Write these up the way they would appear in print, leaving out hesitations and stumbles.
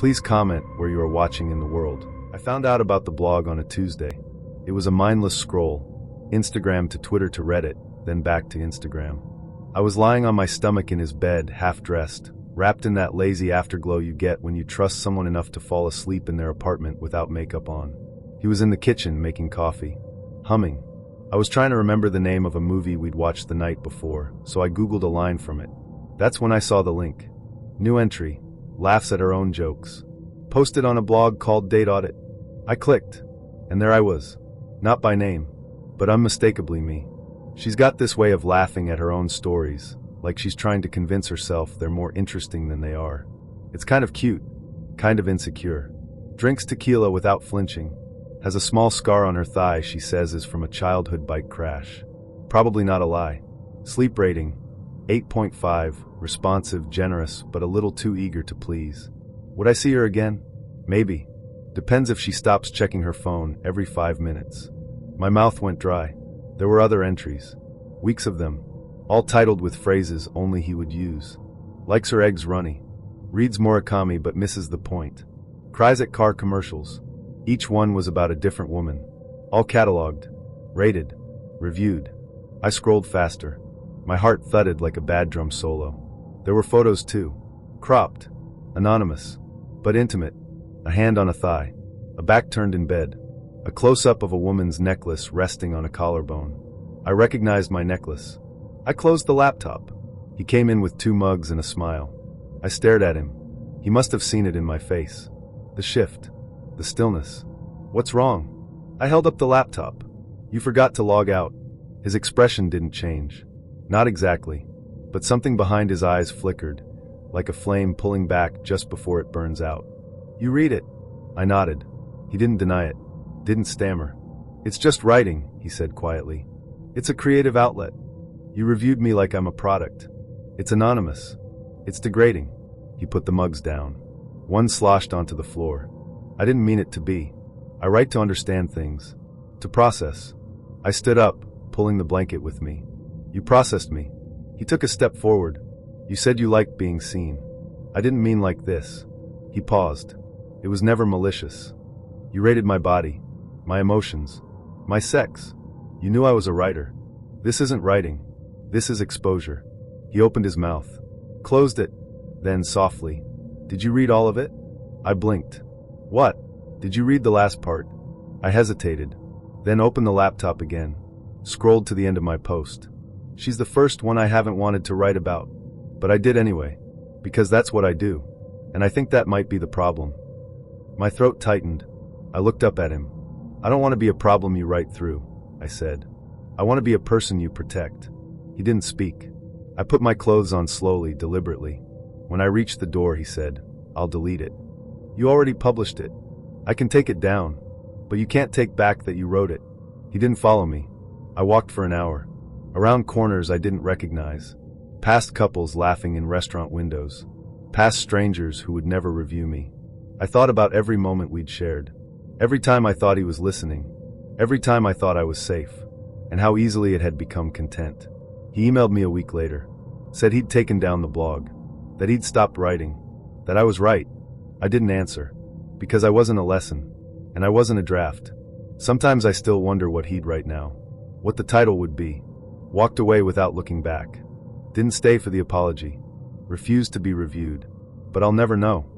Please comment where you are watching in the world. I found out about the blog on a Tuesday. It was a mindless scroll, Instagram to Twitter to Reddit, then back to Instagram. I was lying on my stomach in his bed, half-dressed, wrapped in that lazy afterglow you get when you trust someone enough to fall asleep in their apartment without makeup on. He was in the kitchen making coffee, humming. I was trying to remember the name of a movie we'd watched the night before, so I googled a line from it. That's when I saw the link. New entry, laughs at her own jokes. Posted on a blog called Date Audit. I clicked, and there I was. Not by name, but unmistakably me. She's got this way of laughing at her own stories, like she's trying to convince herself they're more interesting than they are. It's kind of cute, kind of insecure. Drinks tequila without flinching. Has a small scar on her thigh she says is from a childhood bike crash. Probably not a lie. Sleep rating, 8.5, responsive, generous, but a little too eager to please. Would I see her again? Maybe. Depends if she stops checking her phone every 5 minutes. My mouth went dry. There were other entries. Weeks of them. All titled with phrases only he would use. Likes her eggs runny. Reads Murakami but misses the point. Cries at car commercials. Each one was about a different woman. All cataloged. Rated. Reviewed. I scrolled faster. My heart thudded like a bad drum solo. There were photos too. Cropped. Anonymous. But intimate. A hand on a thigh. A back turned in bed. A close-up of a woman's necklace resting on a collarbone. I recognized my necklace. I closed the laptop. He came in with 2 mugs and a smile. I stared at him. He must have seen it in my face. The shift. The stillness. What's wrong? I held up the laptop. You forgot to log out. His expression didn't change. Not exactly. But something behind his eyes flickered, like a flame pulling back just before it burns out. You read it. I nodded. He didn't deny it. Didn't stammer. It's just writing, he said quietly. It's a creative outlet. You reviewed me like I'm a product. It's anonymous. It's degrading. He put the mugs down. One sloshed onto the floor. I didn't mean it to be. I write to understand things. To process. I stood up, pulling the blanket with me. You processed me. He took a step forward. You said you liked being seen. I didn't mean like this. He paused. It was never malicious. You rated my body, my emotions, my sex. You knew I was a writer. This isn't writing. This is exposure. He opened his mouth. Closed it. Then softly. Did you read all of it? I blinked. What? Did you read the last part? I hesitated. Then opened the laptop again. Scrolled to the end of my post. She's the first one I haven't wanted to write about. But I did anyway. Because that's what I do. And I think that might be the problem. My throat tightened. I looked up at him. I don't want to be a problem you write through, I said. I want to be a person you protect. He didn't speak. I put my clothes on slowly, deliberately. When I reached the door, he said, I'll delete it. You already published it. I can take it down. But you can't take back that you wrote it. He didn't follow me. I walked for an hour. Around corners I didn't recognize. Past couples laughing in restaurant windows. Past strangers who would never review me. I thought about every moment we'd shared. Every time I thought he was listening. Every time I thought I was safe. And how easily it had become content. He emailed me a week later. Said he'd taken down the blog. That he'd stopped writing. That I was right. I didn't answer. Because I wasn't a lesson. And I wasn't a draft. Sometimes I still wonder what he'd write now. What the title would be. Walked away without looking back. Didn't stay for the apology. Refused to be reviewed. But I'll never know.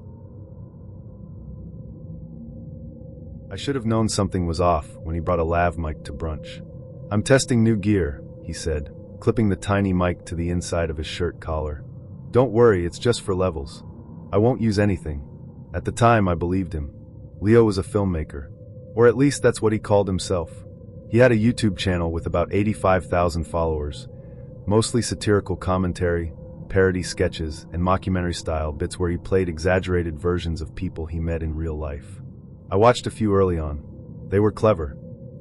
I should have known something was off when he brought a lav mic to brunch. I'm testing new gear, he said, clipping the tiny mic to the inside of his shirt collar. Don't worry, it's just for levels. I won't use anything. At the time, I believed him. Leo was a filmmaker. Or at least that's what he called himself. He had a YouTube channel with about 85,000 followers. Mostly satirical commentary, parody sketches, and mockumentary-style bits where he played exaggerated versions of people he met in real life. I watched a few early on. They were clever.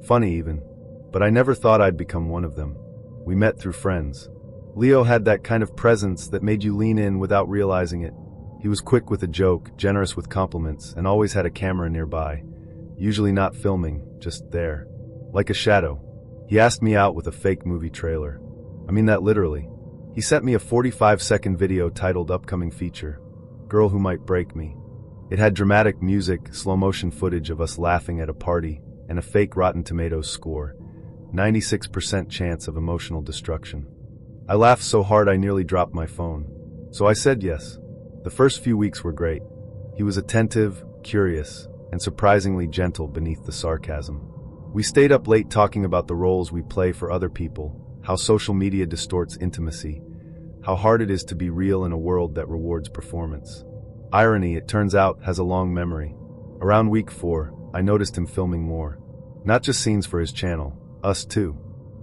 Funny even. But I never thought I'd become one of them. We met through friends. Leo had that kind of presence that made you lean in without realizing it. He was quick with a joke, generous with compliments, and always had a camera nearby. Usually not filming, just there. Like a shadow. He asked me out with a fake movie trailer. I mean that literally. He sent me a 45-second video titled Upcoming Feature. Girl Who Might Break Me. It had dramatic music, slow-motion footage of us laughing at a party, and a fake Rotten Tomatoes score. 96% chance of emotional destruction. I laughed so hard I nearly dropped my phone. So I said yes. The first few weeks were great. He was attentive, curious, and surprisingly gentle beneath the sarcasm. We stayed up late talking about the roles we play for other people, how social media distorts intimacy, how hard it is to be real in a world that rewards performance. Irony, it turns out, has a long memory. Around week 4, I noticed him filming more. Not just scenes for his channel, us too.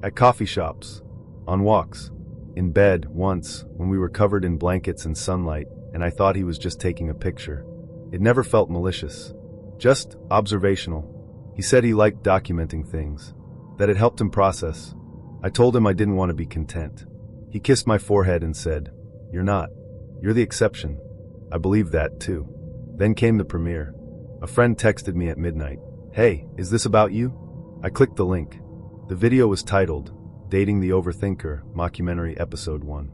At coffee shops, on walks, in bed once, when we were covered in blankets and sunlight, and I thought he was just taking a picture. It never felt malicious. Just observational. He said he liked documenting things, that it helped him process. I told him I didn't want to be content. He kissed my forehead and said, "You're not. You're the exception." I believed that, too. Then came the premiere. A friend texted me at midnight. "Hey, is this about you?" I clicked the link. The video was titled, Dating the Overthinker, Mockumentary Episode 1.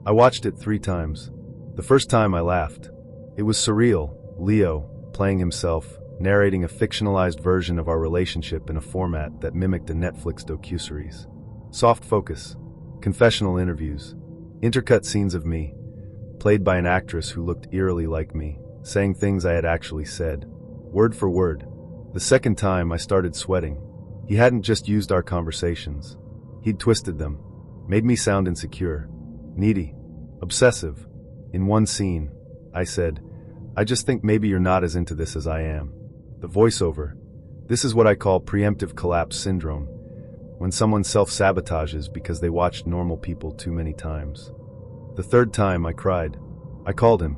I watched it 3 times. The first time I laughed. It was surreal. Leo, playing himself, narrating a fictionalized version of our relationship in a format that mimicked a Netflix docuseries. Soft focus. Confessional interviews. Intercut scenes of me, played by an actress who looked eerily like me, saying things I had actually said. Word for word. The second time I started sweating. He hadn't just used our conversations. He'd twisted them. Made me sound insecure. Needy. Obsessive. In one scene, I said, "I just think maybe you're not as into this as I am." The voiceover. This is what I call preemptive collapse syndrome, when someone self-sabotages because they watched normal people too many times. The third time I cried. I called him.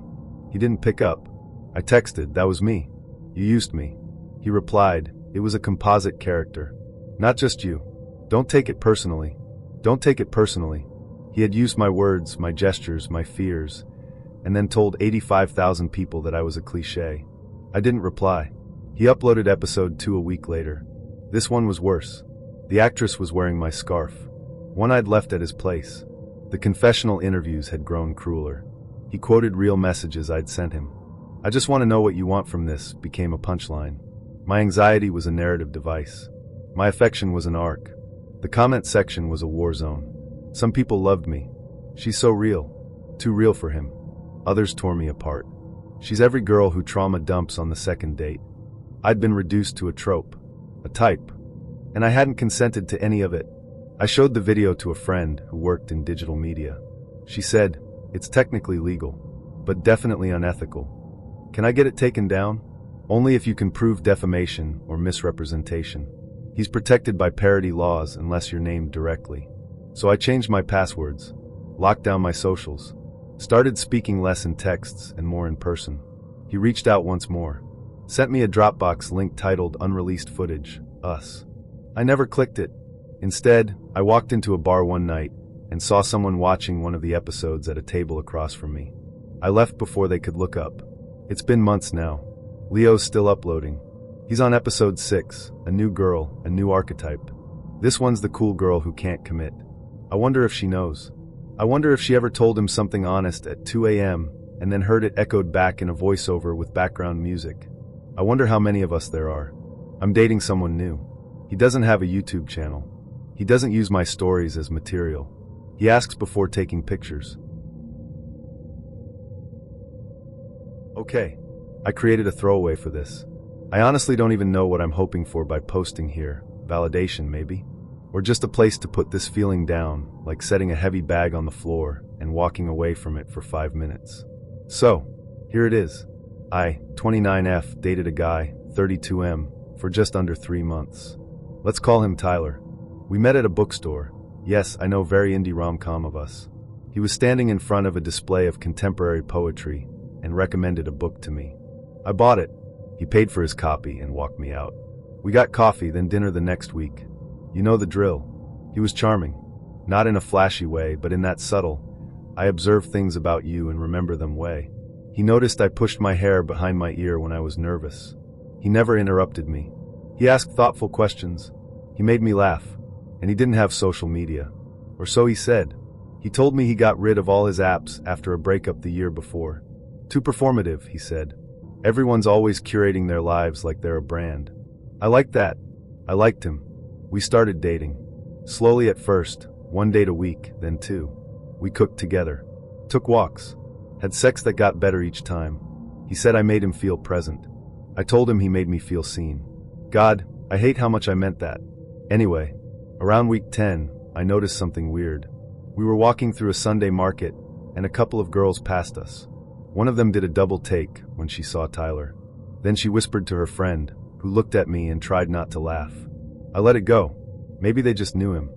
He didn't pick up. I texted, "That was me. You used me." He replied, "It was a composite character. Not just you. Don't take it personally. Don't take it personally." He had used my words, my gestures, my fears, and then told 85,000 people that I was a cliché. I didn't reply. He uploaded episode 2 a week later. This one was worse. The actress was wearing my scarf, one I'd left at his place. The confessional interviews had grown crueler. He quoted real messages I'd sent him. "I just want to know what you want from this," became a punchline. My anxiety was a narrative device. My affection was an arc. The comment section was a war zone. Some people loved me. "She's so real." Too real for him. Others tore me apart. "She's every girl who trauma dumps on the second date." I'd been reduced to a trope, a type, and I hadn't consented to any of it. I showed the video to a friend who worked in digital media. She said, "It's technically legal, but definitely unethical. Can I get it taken down?" "Only if you can prove defamation or misrepresentation. He's protected by parody laws unless you're named directly." So I changed my passwords, locked down my socials, started speaking less in texts and more in person. He reached out once more, sent me a Dropbox link titled Unreleased Footage, Us. I never clicked it. Instead, I walked into a bar one night and saw someone watching one of the episodes at a table across from me. I left before they could look up. It's been months now. Leo's still uploading. He's on episode 6, a new girl, a new archetype. This one's the cool girl who can't commit. I wonder if she knows. I wonder if she ever told him something honest at 2 a.m. and then heard it echoed back in a voiceover with background music. I wonder how many of us there are. I'm dating someone new. He doesn't have a YouTube channel. He doesn't use my stories as material. He asks before taking pictures. Okay, I created a throwaway for this. I honestly don't even know what I'm hoping for by posting here. Validation, maybe? Or just a place to put this feeling down, like setting a heavy bag on the floor and walking away from it for 5 minutes. So, here it is. I, 29F, dated a guy, 32M, for just under 3 months. Let's call him Tyler. We met at a bookstore. Yes, I know, very indie rom-com of us. He was standing in front of a display of contemporary poetry and recommended a book to me. I bought it. He paid for his copy and walked me out. We got coffee, then dinner the next week. You know the drill. He was charming. Not in a flashy way, but in that subtle, I observe things about you and remember them way. He noticed I pushed my hair behind my ear when I was nervous. He never interrupted me. He asked thoughtful questions. He made me laugh. And he didn't have social media. Or so he said. He told me he got rid of all his apps after a breakup the year before. Too performative, he said. Everyone's always curating their lives like they're a brand. I liked that. I liked him. We started dating. Slowly at first, 1 date a week, then 2. We cooked together. Took walks. Had sex that got better each time. He said I made him feel present. I told him he made me feel seen. God, I hate how much I meant that. Anyway, around week 10, I noticed something weird. We were walking through a Sunday market, and a couple of girls passed us. One of them did a double take when she saw Tyler. Then she whispered to her friend, who looked at me and tried not to laugh. I let it go. Maybe they just knew him.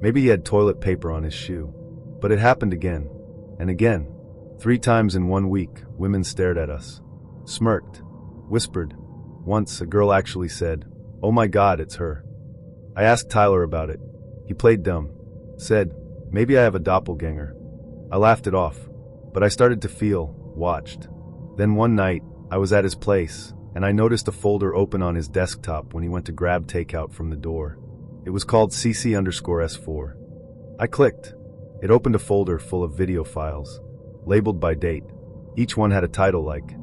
Maybe he had toilet paper on his shoe. But it happened again. And again. 3 times in 1 week, women stared at us. Smirked. Whispered. Once, a girl actually said, "Oh my God, it's her." I asked Tyler about it. He played dumb. Said, "Maybe I have a doppelganger." I laughed it off. But I started to feel watched. Then one night, I was at his place, and I noticed a folder open on his desktop when he went to grab takeout from the door. It was called CC_S4. I clicked. It opened a folder full of video files, labeled by date. Each one had a title like,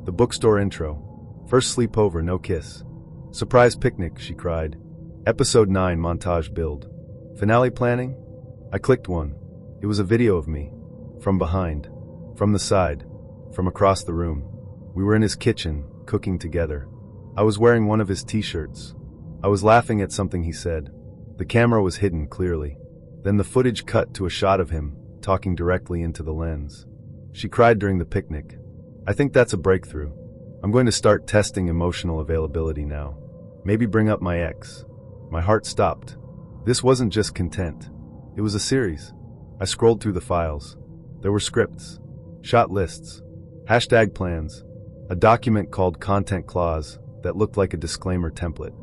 "The Bookstore Intro," "First Sleepover, No Kiss," "Surprise Picnic," she cried, "Episode 9 Montage Build," "Finale Planning." I clicked one. It was a video of me. From behind. From the side. From across the room. We were in his kitchen, cooking together. I was wearing one of his t-shirts. I was laughing at something he said. The camera was hidden clearly. Then the footage cut to a shot of him, talking directly into the lens. She cried during the picnic. I think that's a breakthrough. I'm going to start testing emotional availability now. Maybe bring up my ex. My heart stopped. This wasn't just content. It was a series. I scrolled through the files. There were scripts. Shot lists. Hashtag plans. A document called Content Clause that looked like a disclaimer template.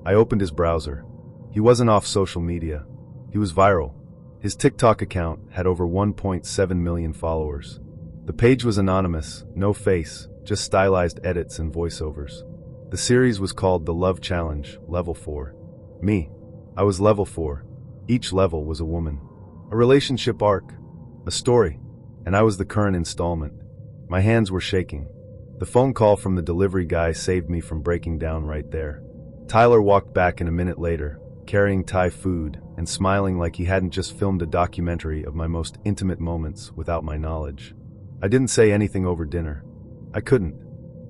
I opened his browser. He wasn't off social media. He was viral. His TikTok account had over 1.7 million followers. The page was anonymous, no face, just stylized edits and voiceovers. The series was called The Love Challenge, Level 4. Me. I was Level 4. Each level was a woman. A relationship arc. A story. And I was the current installment. My hands were shaking. The phone call from the delivery guy saved me from breaking down right there. Tyler walked back in a minute later, carrying Thai food and smiling like he hadn't just filmed a documentary of my most intimate moments without my knowledge. I didn't say anything over dinner. I couldn't.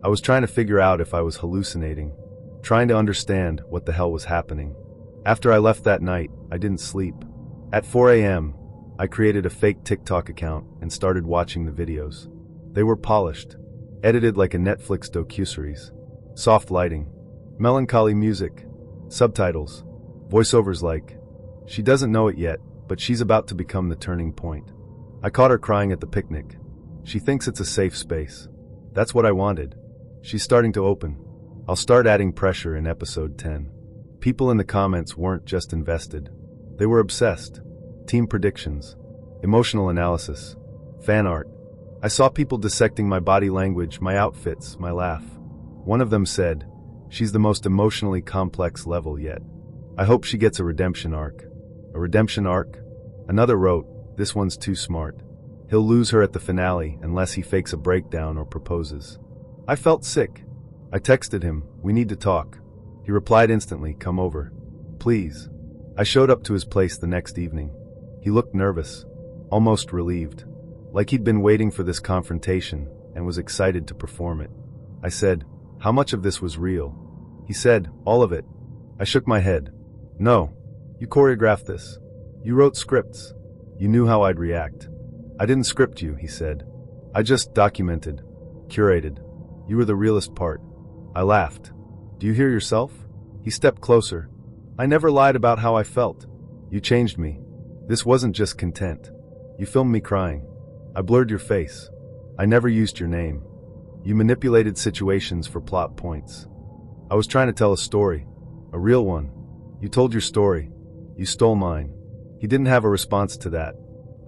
I was trying to figure out if I was hallucinating, trying to understand what the hell was happening. After I left that night, I didn't sleep. At 4 a.m., I created a fake TikTok account and started watching the videos. They were polished, edited like a Netflix docuseries. Soft lighting, melancholy music, subtitles, voiceovers like, "She doesn't know it yet, but she's about to become the turning point." I caught her crying at the picnic. She thinks it's a safe space. That's what I wanted. She's starting to open. I'll start adding pressure in episode 10. People in the comments weren't just invested. They were obsessed. Team predictions, emotional analysis, fan art. I saw people dissecting my body language, my outfits, my laugh. One of them said, "She's the most emotionally complex level yet. I hope she gets a redemption arc." A redemption arc? Another wrote, "This one's too smart. He'll lose her at the finale unless he fakes a breakdown or proposes." I felt sick. I texted him, "We need to talk." He replied instantly, "Come over. Please." I showed up to his place the next evening. He looked nervous, almost relieved, like he'd been waiting for this confrontation and was excited to perform it. I said, "How much of this was real?" He said, "All of it." I shook my head. "No. You choreographed this. You wrote scripts. You knew how I'd react." "I didn't script you," he said. "I just documented, curated. You were the realest part." I laughed. "Do you hear yourself?" He stepped closer. "I never lied about how I felt. You changed me. This wasn't just content. You filmed me crying. I blurred your face. I never used your name. You manipulated situations for plot points. I was trying to tell a story. A real one. You told your story. You stole mine." He didn't have a response to that.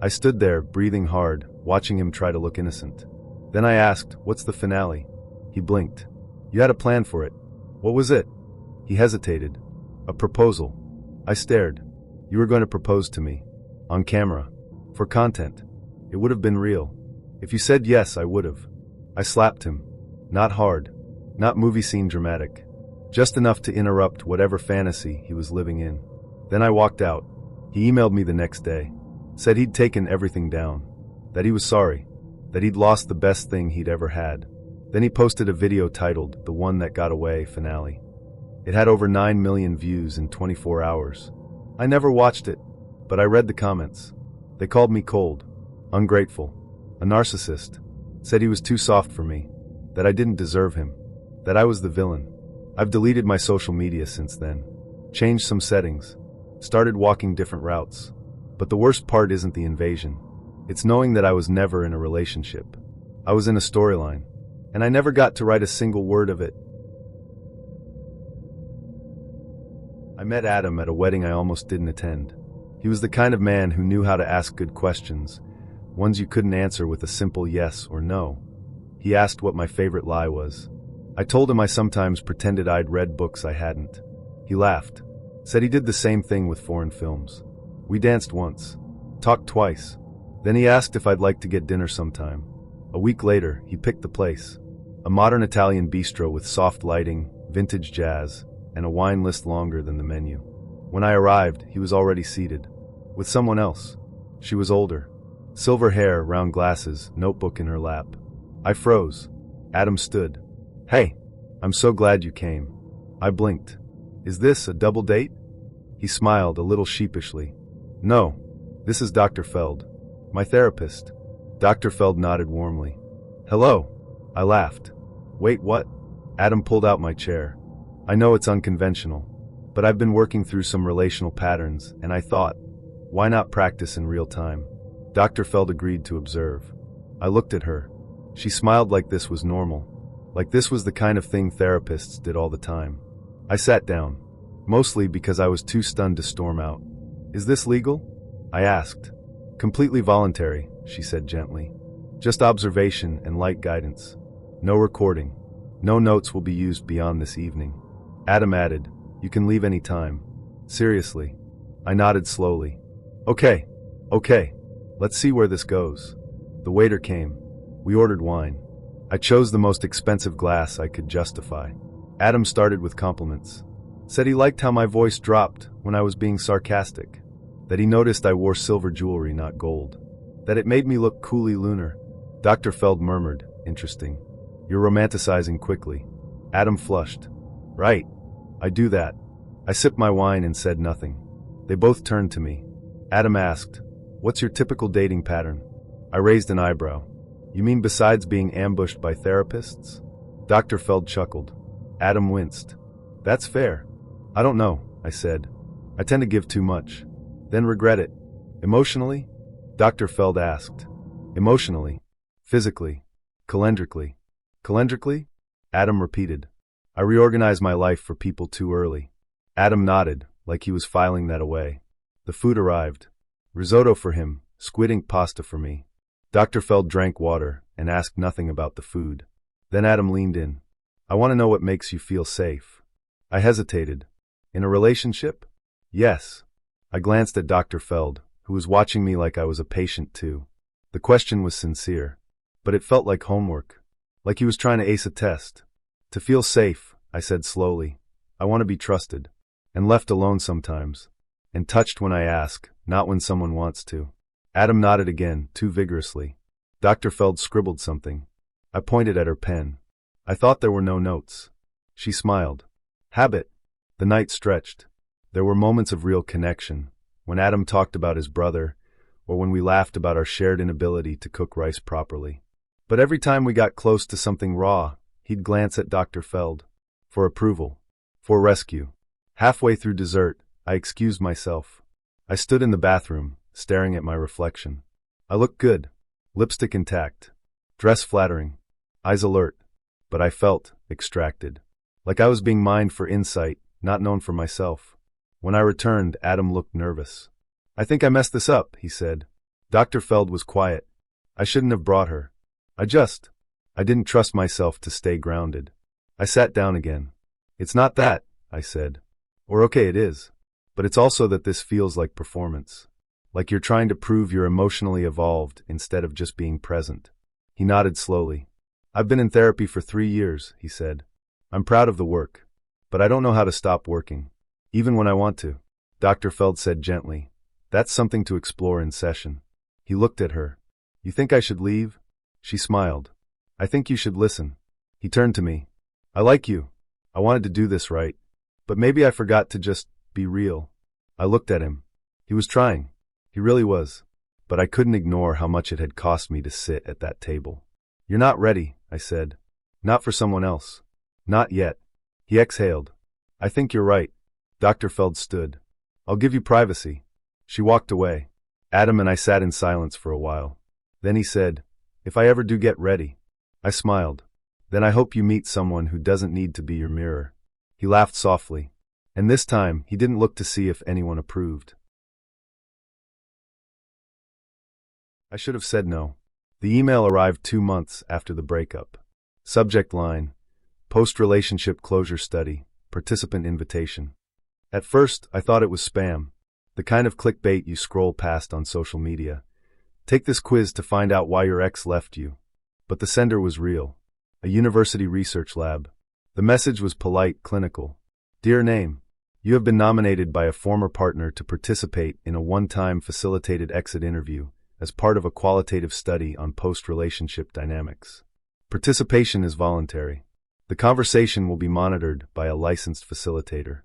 I stood there, breathing hard, watching him try to look innocent. Then I asked, "What's the finale?" He blinked. "You had a plan for it. What was it?" He hesitated. "A proposal." I stared. "You were going to propose to me. On camera. For content. It would have been real. If you said yes, I would have." I slapped him. Not hard. Not movie scene dramatic. Just enough to interrupt whatever fantasy he was living in. Then I walked out. He emailed me the next day. Said he'd taken everything down. That he was sorry. That he'd lost the best thing he'd ever had. Then he posted a video titled "The One That Got Away" finale. It had over 9 million views in 24 hours. I never watched it, but I read the comments. They called me cold, ungrateful, a narcissist. Said he was too soft for me. That I didn't deserve him. That I was the villain. I've deleted my social media since then. Changed some settings. Started walking different routes. But the worst part isn't the invasion. It's knowing that I was never in a relationship. I was in a storyline. And I never got to write a single word of it. I met Adam at a wedding I almost didn't attend. He was the kind of man who knew how to ask good questions, ones you couldn't answer with a simple yes or no. He asked what my favorite lie was. I told him I sometimes pretended I'd read books I hadn't. He laughed. Said he did the same thing with foreign films. We danced once. Talked twice. Then he asked if I'd like to get dinner sometime. A week later, he picked the place. A modern Italian bistro with soft lighting, vintage jazz, and a wine list longer than the menu. When I arrived, he was already seated. With someone else. She was older. Silver hair, round glasses, notebook in her lap. I froze. Adam stood. "Hey, I'm so glad you came." I blinked. "Is this a double date?" He smiled a little sheepishly. "No, this is Dr. Feld, my therapist." Dr. Feld nodded warmly. "Hello." I laughed. "Wait, what?" Adam pulled out my chair. "I know it's unconventional, but I've been working through some relational patterns, and I thought, why not practice in real time?" Dr. Feld agreed to observe. I looked at her. She smiled like this was normal, like this was the kind of thing therapists did all the time. I sat down, mostly because I was too stunned to storm out. "Is this legal?" I asked. "Completely voluntary," she said gently. "Just observation and light guidance. No recording. No notes will be used beyond this evening." Adam added, "You can leave any time." "Seriously?" I nodded slowly. Okay. Let's see where this goes." The waiter came. We ordered wine. I chose the most expensive glass I could justify. Adam started with compliments. Said he liked how my voice dropped when I was being sarcastic. That he noticed I wore silver jewelry, not gold. That it made me look coolly lunar. Dr. Feld murmured, "Interesting. You're romanticizing quickly." Adam flushed. "Right. I do that." I sipped my wine and said nothing. They both turned to me. Adam asked, "What's your typical dating pattern?" I raised an eyebrow. "You mean besides being ambushed by therapists?" Dr. Feld chuckled. Adam winced. "That's fair." "I don't know," I said. "I tend to give too much. Then regret it." "Emotionally?" Dr. Feld asked. "Emotionally. Physically. Calendrically." "Calendrically?" Adam repeated. "I reorganized my life for people too early." Adam nodded, like he was filing that away. The food arrived. Risotto for him, squid ink pasta for me. Dr. Feld drank water and asked nothing about the food. Then Adam leaned in. "I want to know what makes you feel safe." I hesitated. "In a relationship?" "Yes." I glanced at Dr. Feld, who was watching me like I was a patient too. The question was sincere, but it felt like homework, like he was trying to ace a test. "To feel safe," I said slowly, "I want to be trusted, and left alone sometimes, and touched when I ask, not when someone wants to." Adam nodded again, too vigorously. Dr. Feld scribbled something. I pointed at her pen. I thought there were no notes. She smiled. "Habit." The night stretched. There were moments of real connection, when Adam talked about his brother, or when we laughed about our shared inability to cook rice properly. But every time we got close to something raw, he'd glance at Dr. Feld. For approval. For rescue. Halfway through dessert, I excused myself. I stood in the bathroom, staring at my reflection. I looked good. Lipstick intact. Dress flattering. Eyes alert. But I felt extracted. Like I was being mined for insight, not known for myself. When I returned, Adam looked nervous. "I think I messed this up," he said. Dr. Feld was quiet. "I shouldn't have brought her. I didn't trust myself to stay grounded." I sat down again. "It's not that," I said. "Or okay, it is. But it's also that this feels like performance. Like you're trying to prove you're emotionally evolved instead of just being present." He nodded slowly. I've been in therapy for 3 years, he said. I'm proud of the work, but I don't know how to stop working, even when I want to. Dr. Feld said gently, that's something to explore in session. He looked at her. You think I should leave? She smiled. I think you should listen. He turned to me. I like you. I wanted to do this right. But maybe I forgot to just be real. I looked at him. He was trying. He really was. But I couldn't ignore how much it had cost me to sit at that table. You're not ready, I said. Not for someone else. Not yet. He exhaled. I think you're right. Dr. Feld stood. I'll give you privacy. She walked away. Adam and I sat in silence for a while. Then he said, if I ever do get ready. I smiled. Then I hope you meet someone who doesn't need to be your mirror. He laughed softly. And this time, he didn't look to see if anyone approved. I should have said no. The email arrived 2 months after the breakup. Subject line, post-relationship closure study, participant invitation. At first, I thought it was spam, the kind of clickbait you scroll past on social media. Take this quiz to find out why your ex left you. But the sender was real. A university research lab. The message was polite, clinical. Dear name, you have been nominated by a former partner to participate in a one-time facilitated exit interview as part of a qualitative study on post-relationship dynamics. Participation is voluntary. The conversation will be monitored by a licensed facilitator.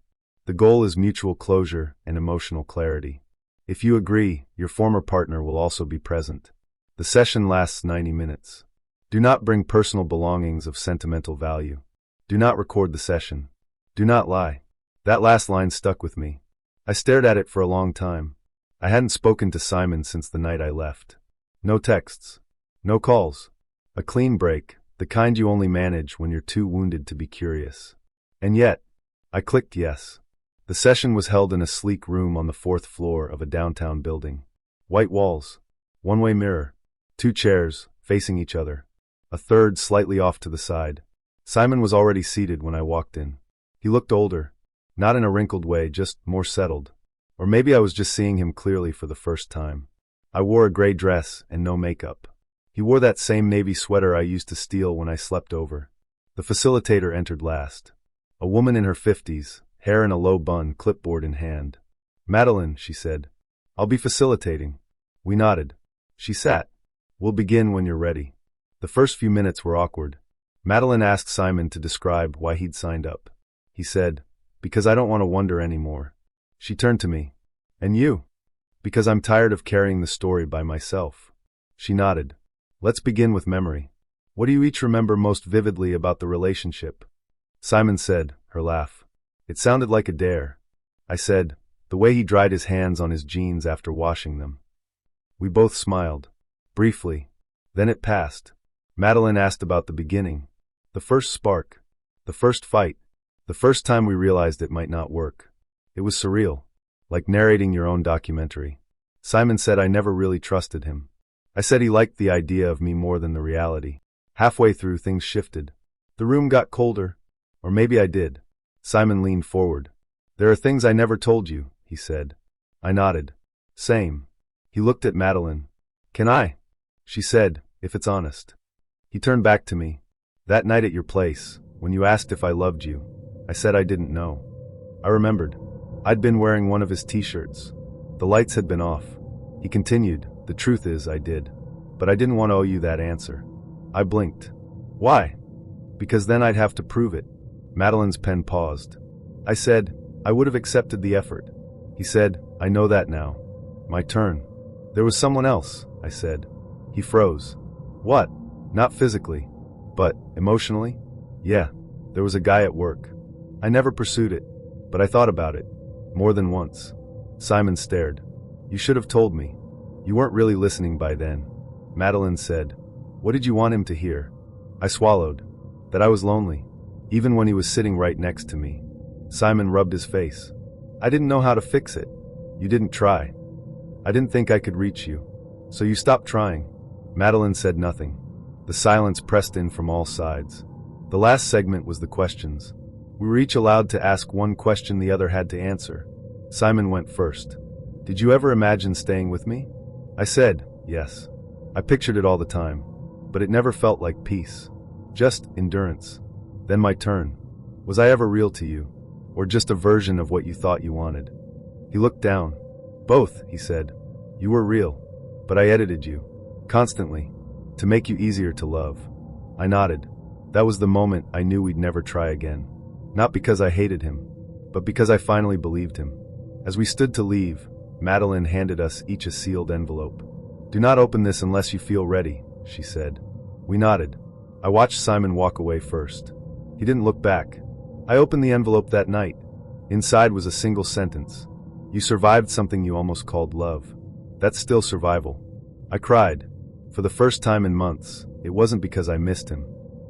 The goal is mutual closure and emotional clarity. If you agree, your former partner will also be present. The session lasts 90 minutes. Do not bring personal belongings of sentimental value. Do not record the session. Do not lie. That last line stuck with me. I stared at it for a long time. I hadn't spoken to Simon since the night I left. No texts. No calls. A clean break, the kind you only manage when you're too wounded to be curious. And yet, I clicked yes. The session was held in a sleek room on the 4th floor of a downtown building. White walls. One-way mirror. 2 chairs, facing each other. A third slightly off to the side. Simon was already seated when I walked in. He looked older. Not in a wrinkled way, just more settled. Or maybe I was just seeing him clearly for the first time. I wore a gray dress and no makeup. He wore that same navy sweater I used to steal when I slept over. The facilitator entered last. A woman in her 50s, hair in a low bun, clipboard in hand. Madeline, she said. I'll be facilitating. We nodded. She sat. We'll begin when you're ready. The first few minutes were awkward. Madeline asked Simon to describe why he'd signed up. He said, because I don't want to wonder anymore. She turned to me. And you? Because I'm tired of carrying the story by myself. She nodded. Let's begin with memory. What do you each remember most vividly about the relationship? Simon said, her laugh. It sounded like a dare. I said, the way he dried his hands on his jeans after washing them. We both smiled. Briefly. Then it passed. Madeline asked about the beginning. The first spark. The first fight. The first time we realized it might not work. It was surreal. Like narrating your own documentary. Simon said I never really trusted him. I said he liked the idea of me more than the reality. Halfway through, things shifted. The room got colder. Or maybe I did. Simon leaned forward. There are things I never told you, he said. I nodded. Same. He looked at Madeline. Can I? She said, if it's honest. He turned back to me. That night at your place, when you asked if I loved you, I said I didn't know. I remembered. I'd been wearing one of his t-shirts. The lights had been off. He continued, the truth is I did. But I didn't want to owe you that answer. I blinked. Why? Because then I'd have to prove it. Madeline's pen paused. I said, I would have accepted the effort. He said, I know that now. My turn. There was someone else, I said. He froze. What? Not physically. But, emotionally? Yeah, there was a guy at work. I never pursued it. But I thought about it. More than once. Simon stared. You should have told me. You weren't really listening by then. Madeline said. What did you want him to hear? I swallowed. That I was lonely. Even when he was sitting right next to me. Simon rubbed his face. I didn't know how to fix it. You didn't try. I didn't think I could reach you. So you stopped trying. Madeline said nothing. The silence pressed in from all sides. The last segment was the questions. We were each allowed to ask one question the other had to answer. Simon went first. Did you ever imagine staying with me? I said, yes. I pictured it all the time. But it never felt like peace. Just endurance. Then my turn. Was I ever real to you? Or just a version of what you thought you wanted? He looked down. Both, he said. You were real. But I edited you. Constantly. To make you easier to love. I nodded. That was the moment I knew we'd never try again. Not because I hated him, but because I finally believed him. As we stood to leave, Madeline handed us each a sealed envelope. Do not open this unless you feel ready, she said. We nodded. I watched Simon walk away first. He didn't look back. I opened the envelope that night. Inside was a single sentence. You survived something you almost called love. That's still survival. I cried. For the first time in months, it wasn't because I missed him.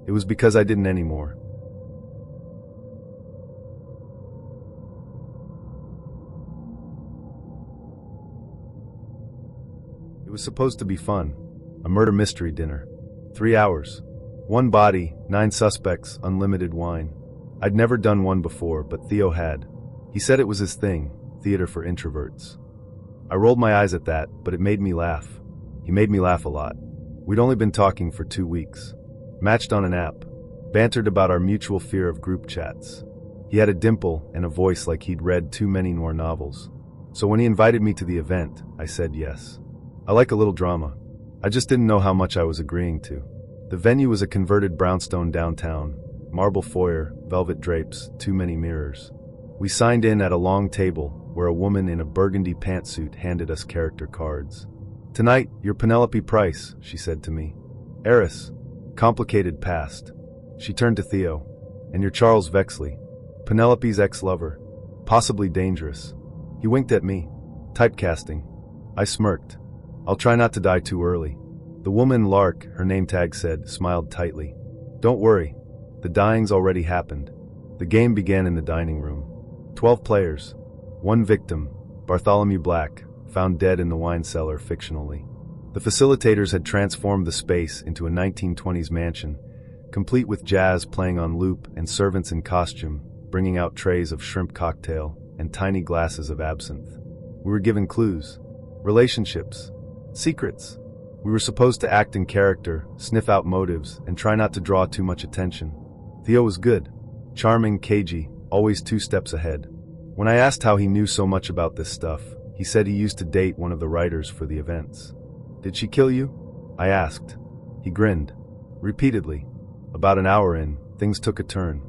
It was because I didn't anymore. It was supposed to be fun. A murder mystery dinner. 3 hours. 1 body, 9 suspects, unlimited wine. I'd never done one before, but Theo had. He said it was his thing, theater for introverts. I rolled my eyes at that, but it made me laugh. He made me laugh a lot. We'd only been talking for 2 weeks. Matched on an app. Bantered about our mutual fear of group chats. He had a dimple and a voice like he'd read too many Noir novels. So when he invited me to the event, I said yes. I like a little drama. I just didn't know how much I was agreeing to. The venue was a converted brownstone downtown. Marble foyer, velvet drapes, too many mirrors. We signed in at a long table where a woman in a burgundy pantsuit handed us character cards. Tonight, you're Penelope Price, she said to me. Heiress. Complicated past. She turned to Theo. And you're Charles Vexley. Penelope's ex-lover. Possibly dangerous. He winked at me. Typecasting. I smirked. I'll try not to die too early. The woman Lark, her name tag said, smiled tightly. Don't worry. The dying's already happened. The game began in the dining room. 12 players. 1 victim, Bartholomew Black, found dead in the wine cellar fictionally. The facilitators had transformed the space into a 1920s mansion, complete with jazz playing on loop and servants in costume, bringing out trays of shrimp cocktail and tiny glasses of absinthe. We were given clues. Relationships. Secrets. We were supposed to act in character, sniff out motives, and try not to draw too much attention. Theo was good. Charming, cagey, always 2 steps ahead. When I asked how he knew so much about this stuff, he said he used to date one of the writers for the events. Did she kill you? I asked. He grinned. Repeatedly. About an hour in, things took a turn.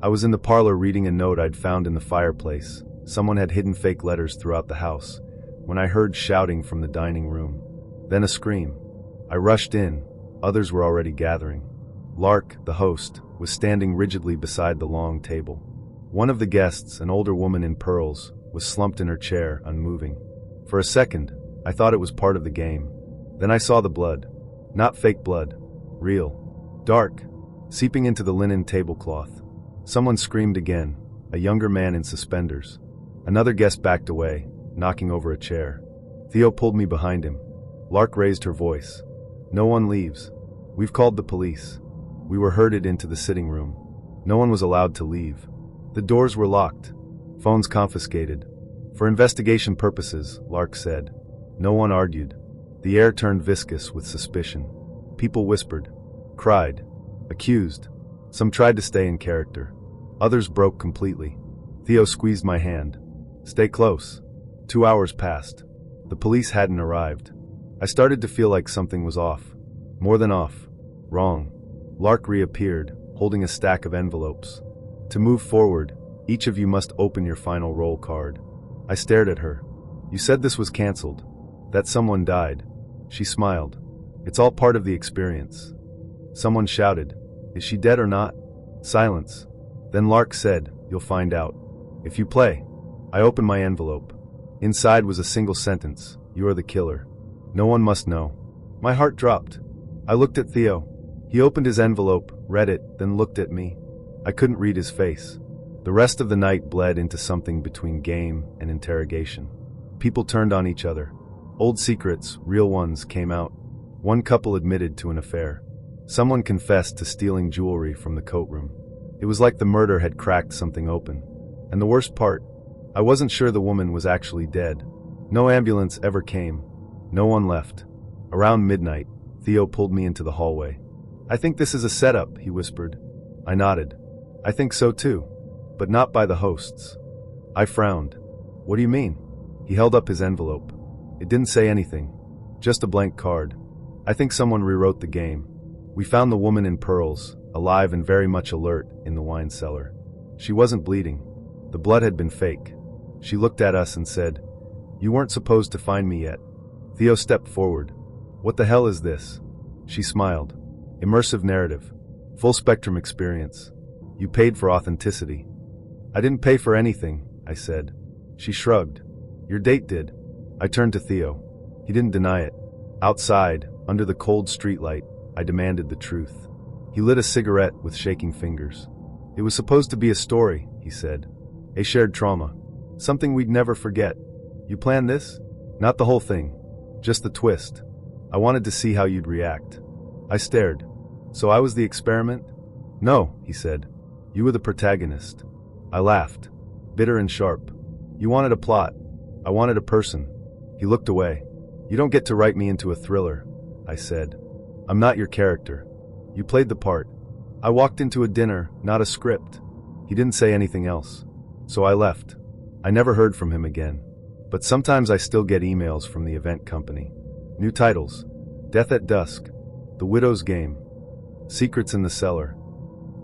I was in the parlor reading a note I'd found in the fireplace. Someone had hidden fake letters throughout the house, when I heard shouting from the dining room. Then a scream. I rushed in. Others were already gathering. Lark, the host, was standing rigidly beside the long table. One of the guests, an older woman in pearls, was slumped in her chair, unmoving. For a second, I thought it was part of the game. Then I saw the blood. Not fake blood. Real. Dark. Seeping into the linen tablecloth. Someone screamed again, a younger man in suspenders. Another guest backed away, knocking over a chair. Theo pulled me behind him. Lark raised her voice. No one leaves. We've called the police. We were herded into the sitting room. No one was allowed to leave. The doors were locked. Phones confiscated. For investigation purposes, Lark said. No one argued. The air turned viscous with suspicion. People whispered. Cried. Accused. Some tried to stay in character. Others broke completely. Theo squeezed my hand. Stay close. 2 hours passed. The police hadn't arrived. I started to feel like something was off. More than off. Wrong. Lark reappeared, holding a stack of envelopes. To move forward, each of you must open your final roll card. I stared at her. You said this was canceled. That someone died. She smiled. It's all part of the experience. Someone shouted. Is she dead or not? Silence. Then Lark said, you'll find out. If you play. I opened my envelope. Inside was a single sentence. You are the killer. No one must know. My heart dropped. I looked at Theo. He opened his envelope, read it, then looked at me. I couldn't read his face. The rest of the night bled into something between game and interrogation. People turned on each other. Old secrets, real ones, came out. One couple admitted to an affair. Someone confessed to stealing jewelry from the coat room. It was like the murder had cracked something open. And the worst part, I wasn't sure the woman was actually dead. No ambulance ever came. No one left. Around midnight, Theo pulled me into the hallway. "I think this is a setup," he whispered. I nodded. "I think so too. But not by the hosts." I frowned. "What do you mean?" He held up his envelope. It didn't say anything. Just a blank card. "I think someone rewrote the game. We found the woman in pearls, alive and very much alert, in the wine cellar. She wasn't bleeding. The blood had been fake." She looked at us and said, "You weren't supposed to find me yet." Theo stepped forward. "What the hell is this?" She smiled. "Immersive narrative. Full spectrum experience. You paid for authenticity." "I didn't pay for anything," I said. She shrugged. "Your date did." I turned to Theo. He didn't deny it. Outside, under the cold streetlight, I demanded the truth. He lit a cigarette with shaking fingers. "It was supposed to be a story," he said. "A shared trauma. Something we'd never forget. You planned this?" "Not the whole thing. Just the twist. I wanted to see how you'd react." I stared. "So I was the experiment?" "No," he said. "You were the protagonist." I laughed. Bitter and sharp. "You wanted a plot. I wanted a person." He looked away. "You don't get to write me into a thriller," I said. "I'm not your character. You played the part." I walked into a dinner, not a script. He didn't say anything else. So I left. I never heard from him again. But sometimes I still get emails from the event company. New titles. Death at Dusk. The Widow's Game. Secrets in the Cellar.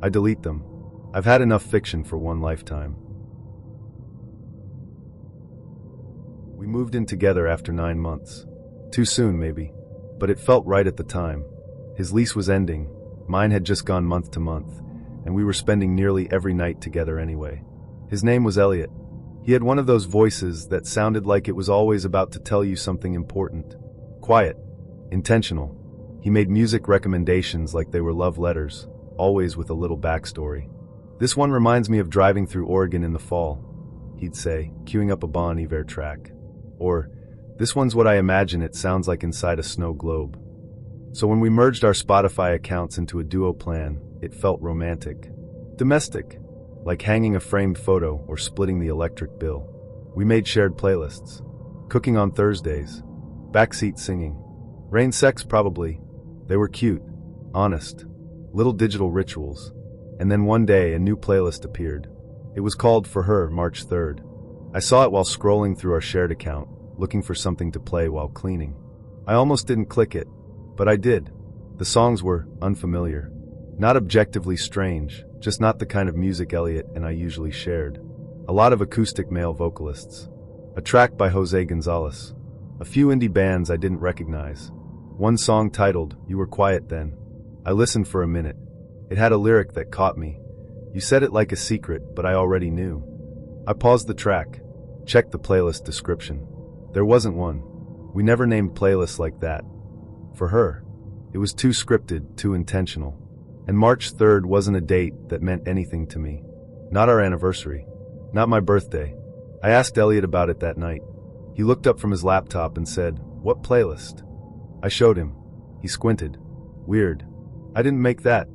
I delete them. I've had enough fiction for one lifetime. We moved in together after 9 months. Too soon, maybe. But it felt right at the time. His lease was ending. Mine had just gone month to month, and we were spending nearly every night together anyway. His name was Elliot. He had one of those voices that sounded like it was always about to tell you something important. Quiet. Intentional. He made music recommendations like they were love letters, always with a little backstory. "This one reminds me of driving through Oregon in the fall," he'd say, queuing up a Bon Iver track. Or, "This one's what I imagine it sounds like inside a snow globe." So when we merged our Spotify accounts into a duo plan, it felt romantic. Domestic. Like hanging a framed photo or splitting the electric bill. We made shared playlists. Cooking on Thursdays. Backseat singing. Rain sex probably. They were cute. Honest. Little digital rituals. And then one day a new playlist appeared. It was called For Her, March 3rd. I saw it while scrolling through our shared account, looking for something to play while cleaning. I almost didn't click it, but I did. The songs were unfamiliar. Not objectively strange, just not the kind of music Elliot and I usually shared. A lot of acoustic male vocalists. A track by Jose Gonzalez. A few indie bands I didn't recognize. One song titled, You Were Quiet Then. I listened for a minute. It had a lyric that caught me. You said it like a secret, but I already knew. I paused the track. Checked the playlist description. There wasn't one. We never named playlists like that. For her. It was too scripted, too intentional. And March 3rd wasn't a date that meant anything to me. Not our anniversary. Not my birthday. I asked Elliot about it that night. He looked up from his laptop and said, "What playlist?" I showed him. He squinted. "Weird. I didn't make that."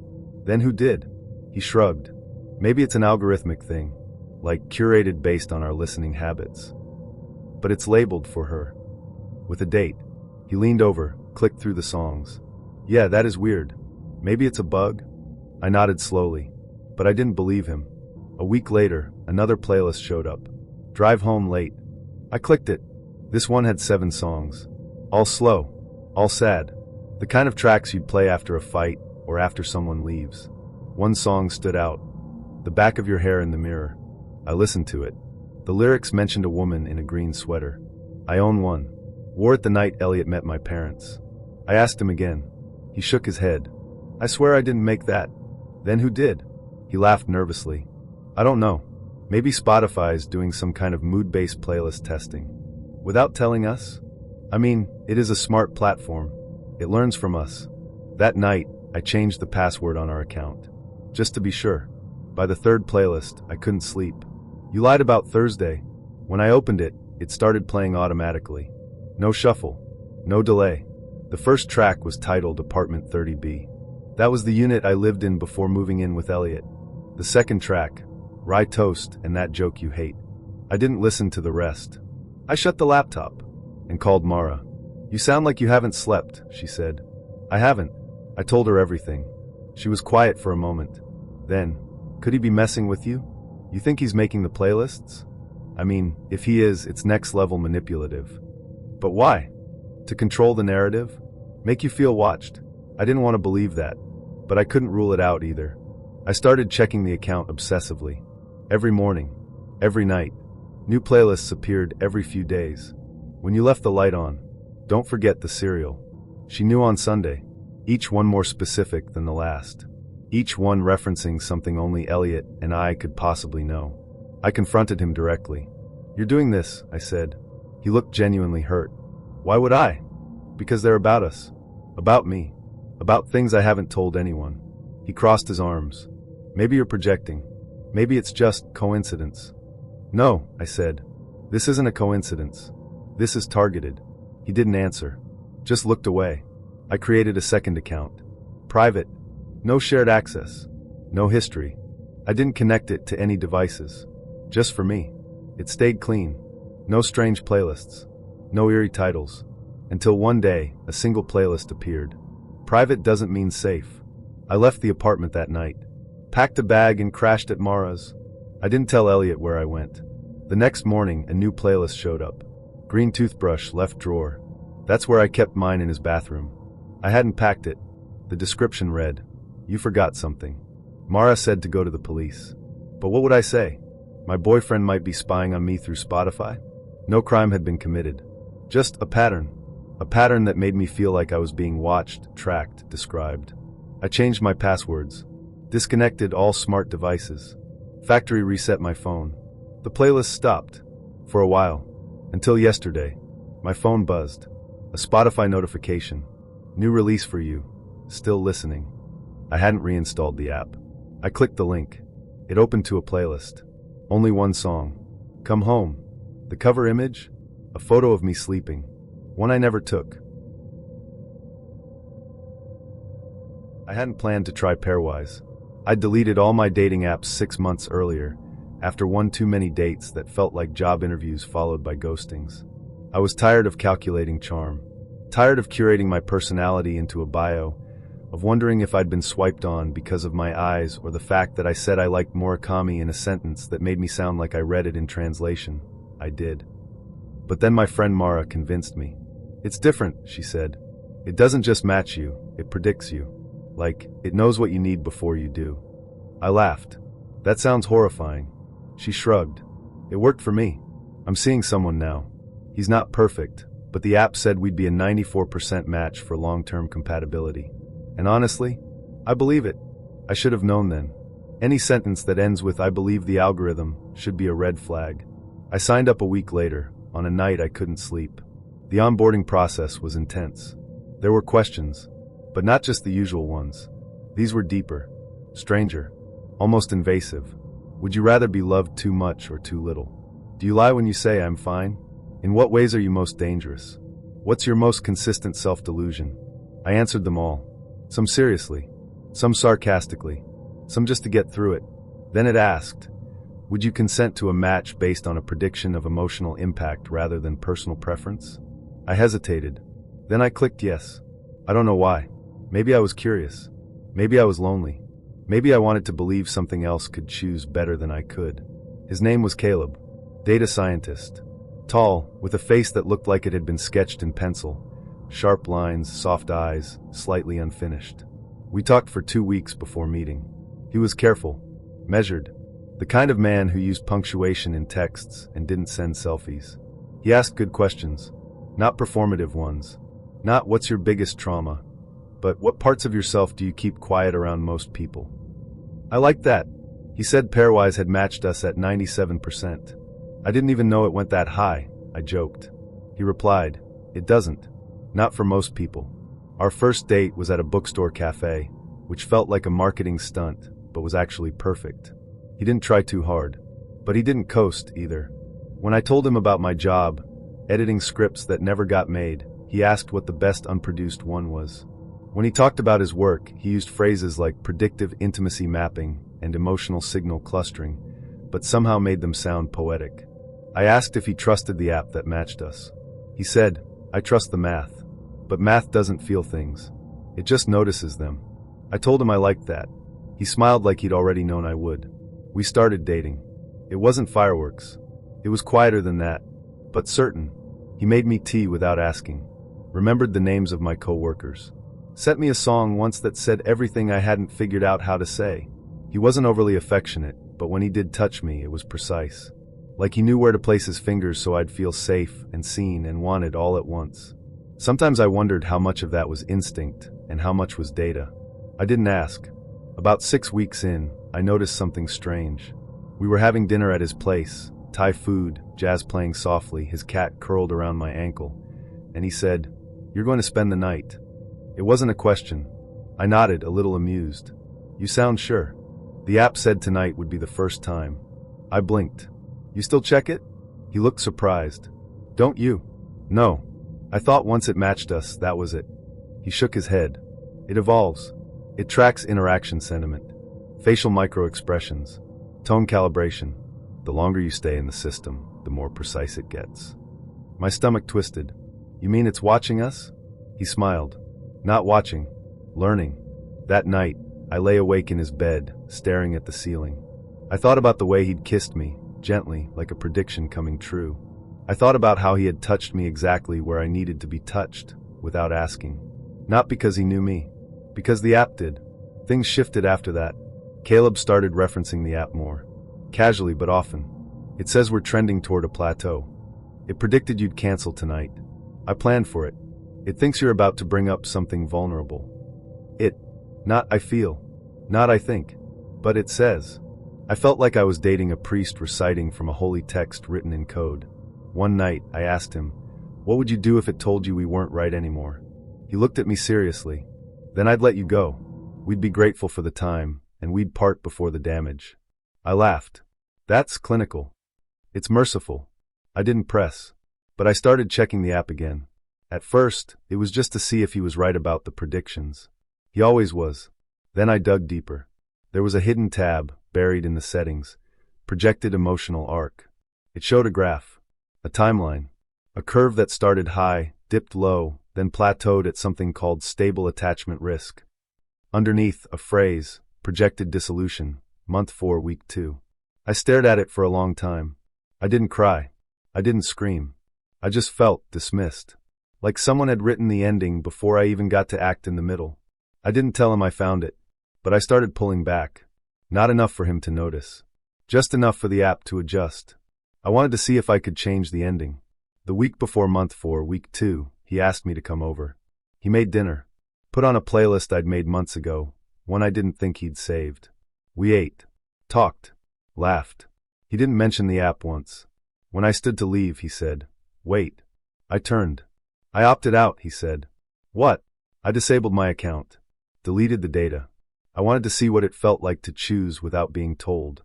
"Then who did?" He shrugged. "Maybe it's an algorithmic thing, like curated based on our listening habits. But it's labeled For Her. With a date." He leaned over, clicked through the songs. "Yeah, that is weird. Maybe it's a bug?" I nodded slowly, but I didn't believe him. A week later, another playlist showed up. Drive Home Late. I clicked it. This one had 7 songs. All slow. All sad. The kind of tracks you'd play after a fight or after someone leaves. One song stood out. The Back of Your Hair in the Mirror. I listened to it. The lyrics mentioned a woman in a green sweater. I own one. Wore it the night Elliot met my parents. I asked him again. He shook his head. "I swear I didn't make that." "Then who did?" He laughed nervously. "I don't know. Maybe Spotify's doing some kind of mood-based playlist testing. Without telling us? I mean, it is a smart platform. It learns from us." That night, I changed the password on our account. Just to be sure. By the 3rd playlist, I couldn't sleep. You lied about Thursday. When I opened it, it started playing automatically. No shuffle. No delay. The first track was titled Apartment 30B. That was the unit I lived in before moving in with Elliot. The second track, Rye Toast and That Joke You Hate. I didn't listen to the rest. I shut the laptop and called Mara. "You sound like you haven't slept," she said. "I haven't." I told her everything. She was quiet for a moment. Then, could he be messing with you? You think he's making the playlists? I mean, if he is, it's next level manipulative. But why? To control the narrative? Make you feel watched? I didn't want to believe that, but I couldn't rule it out either. I started checking the account obsessively. Every morning, every night. New playlists appeared every few days. When you left the light on, don't forget the cereal. She knew on Sunday, each one more specific than the last. Each one referencing something only Elliot and I could possibly know. I confronted him directly. You're doing this, I said. He looked genuinely hurt. Why would I? Because they're about us. About me. About things I haven't told anyone. He crossed his arms. Maybe you're projecting. Maybe it's just coincidence. No, I said. This isn't a coincidence. This is targeted. He didn't answer. Just looked away. I created a second account. Private. No shared access. No history. I didn't connect it to any devices. Just for me. It stayed clean. No strange playlists. No eerie titles. Until one day, a single playlist appeared. Private doesn't mean safe. I left the apartment that night. Packed a bag and crashed at Mara's. I didn't tell Elliot where I went. The next morning, a new playlist showed up. Green toothbrush, left drawer. That's where I kept mine in his bathroom. I hadn't packed it. The description read, "You forgot something." Mara said to go to the police. But what would I say? My boyfriend might be spying on me through Spotify? No crime had been committed. Just a pattern. A pattern that made me feel like I was being watched, tracked, described. I changed my passwords. Disconnected all smart devices. Factory reset my phone. The playlist stopped. For a while. Until yesterday. My phone buzzed. A Spotify notification. New release for you. Still listening. I hadn't reinstalled the app. I clicked the link. It opened to a playlist. Only one song. Come Home. The cover image? A photo of me sleeping. One I never took. I hadn't planned to try pairwise. I'd deleted all my dating apps 6 months earlier, after one too many dates that felt like job interviews followed by ghostings. I was tired of calculating charm. Tired of curating my personality into a bio, of wondering if I'd been swiped on because of my eyes or the fact that I said I liked Murakami in a sentence that made me sound like I read it in translation. I did. But then my friend Mara convinced me. It's different, she said. It doesn't just match you, it predicts you. Like, it knows what you need before you do. I laughed. That sounds horrifying. She shrugged. It worked for me. I'm seeing someone now. He's not perfect, but the app said we'd be a 94% match for long-term compatibility. And honestly, I believe it. I should have known then. Any sentence that ends with "I believe the algorithm" should be a red flag. I signed up a week later, on a night I couldn't sleep. The onboarding process was intense. There were questions, but not just the usual ones. These were deeper, stranger, almost invasive. Would you rather be loved too much or too little? Do you lie when you say "I'm fine"? In what ways are you most dangerous? What's your most consistent self-delusion? I answered them all. Some seriously, some sarcastically, some just to get through it. Then it asked, would you consent to a match based on a prediction of emotional impact rather than personal preference? I hesitated. Then I clicked yes. I don't know why. Maybe I was curious. Maybe I was lonely. Maybe I wanted to believe something else could choose better than I could. His name was Caleb. Data scientist. Tall, with a face that looked like it had been sketched in pencil. Sharp lines, soft eyes, slightly unfinished. We talked for 2 weeks before meeting. He was careful, measured, the kind of man who used punctuation in texts and didn't send selfies. He asked good questions, not performative ones. Not "what's your biggest trauma?" but "what parts of yourself do you keep quiet around most people?" I liked that. He said pairwise had matched us at 97%. I didn't even know it went that high, I joked. He replied, it doesn't. Not for most people. Our first date was at a bookstore cafe, which felt like a marketing stunt, but was actually perfect. He didn't try too hard. But he didn't coast either. When I told him about my job, editing scripts that never got made, he asked what the best unproduced one was. When he talked about his work, he used phrases like predictive intimacy mapping and emotional signal clustering, but somehow made them sound poetic. I asked if he trusted the app that matched us. He said, I trust the math. But math doesn't feel things. It just notices them. I told him I liked that. He smiled like he'd already known I would. We started dating. It wasn't fireworks. It was quieter than that, but certain. He made me tea without asking. Remembered the names of my co-workers. Sent me a song once that said everything I hadn't figured out how to say. He wasn't overly affectionate, but when he did touch me, it was precise. Like he knew where to place his fingers so I'd feel safe and seen and wanted all at once. Sometimes I wondered how much of that was instinct and how much was data. I didn't ask. About 6 weeks in, I noticed something strange. We were having dinner at his place, Thai food, jazz playing softly, his cat curled around my ankle, and he said, "You're going to spend the night." It wasn't a question. I nodded, a little amused. "You sound sure." The app said tonight would be the first time. I blinked. "You still check it?" He looked surprised. "Don't you?" "No. I thought once it matched us, that was it." He shook his head. "It evolves. It tracks interaction sentiment, facial micro-expressions, tone calibration. The longer you stay in the system, the more precise it gets." My stomach twisted. "You mean it's watching us?" He smiled. "Not watching. Learning." That night, I lay awake in his bed, staring at the ceiling. I thought about the way he'd kissed me, gently, like a prediction coming true. I thought about how he had touched me exactly where I needed to be touched, without asking. Not because he knew me, because the app did. Things shifted after that. Caleb started referencing the app more. Casually but often. "It says we're trending toward a plateau. It predicted you'd cancel tonight. I planned for it. It thinks you're about to bring up something vulnerable." Not I feel. Not I think. But it says. I felt like I was dating a priest reciting from a holy text written in code. One night, I asked him, "What would you do if it told you we weren't right anymore?" He looked at me seriously. "Then I'd let you go. We'd be grateful for the time, and we'd part before the damage." I laughed. "That's clinical. It's merciful." I didn't press. But I started checking the app again. At first, it was just to see if he was right about the predictions. He always was. Then I dug deeper. There was a hidden tab, buried in the settings, projected emotional arc. It showed a graph, a timeline, a curve that started high, dipped low, then plateaued at something called stable attachment risk. Underneath, a phrase, projected dissolution, month 4, week 2. I stared at it for a long time. I didn't cry. I didn't scream. I just felt dismissed. Like someone had written the ending before I even got to act in the middle. I didn't tell him I found it, but I started pulling back. Not enough for him to notice. Just enough for the app to adjust. I wanted to see if I could change the ending. The week before month 4, week 2, he asked me to come over. He made dinner. Put on a playlist I'd made months ago, one I didn't think he'd saved. We ate. Talked. Laughed. He didn't mention the app once. When I stood to leave, he said, "Wait." I turned. "I opted out," he said. "What?" "I disabled my account. Deleted the data. I wanted to see what it felt like to choose without being told."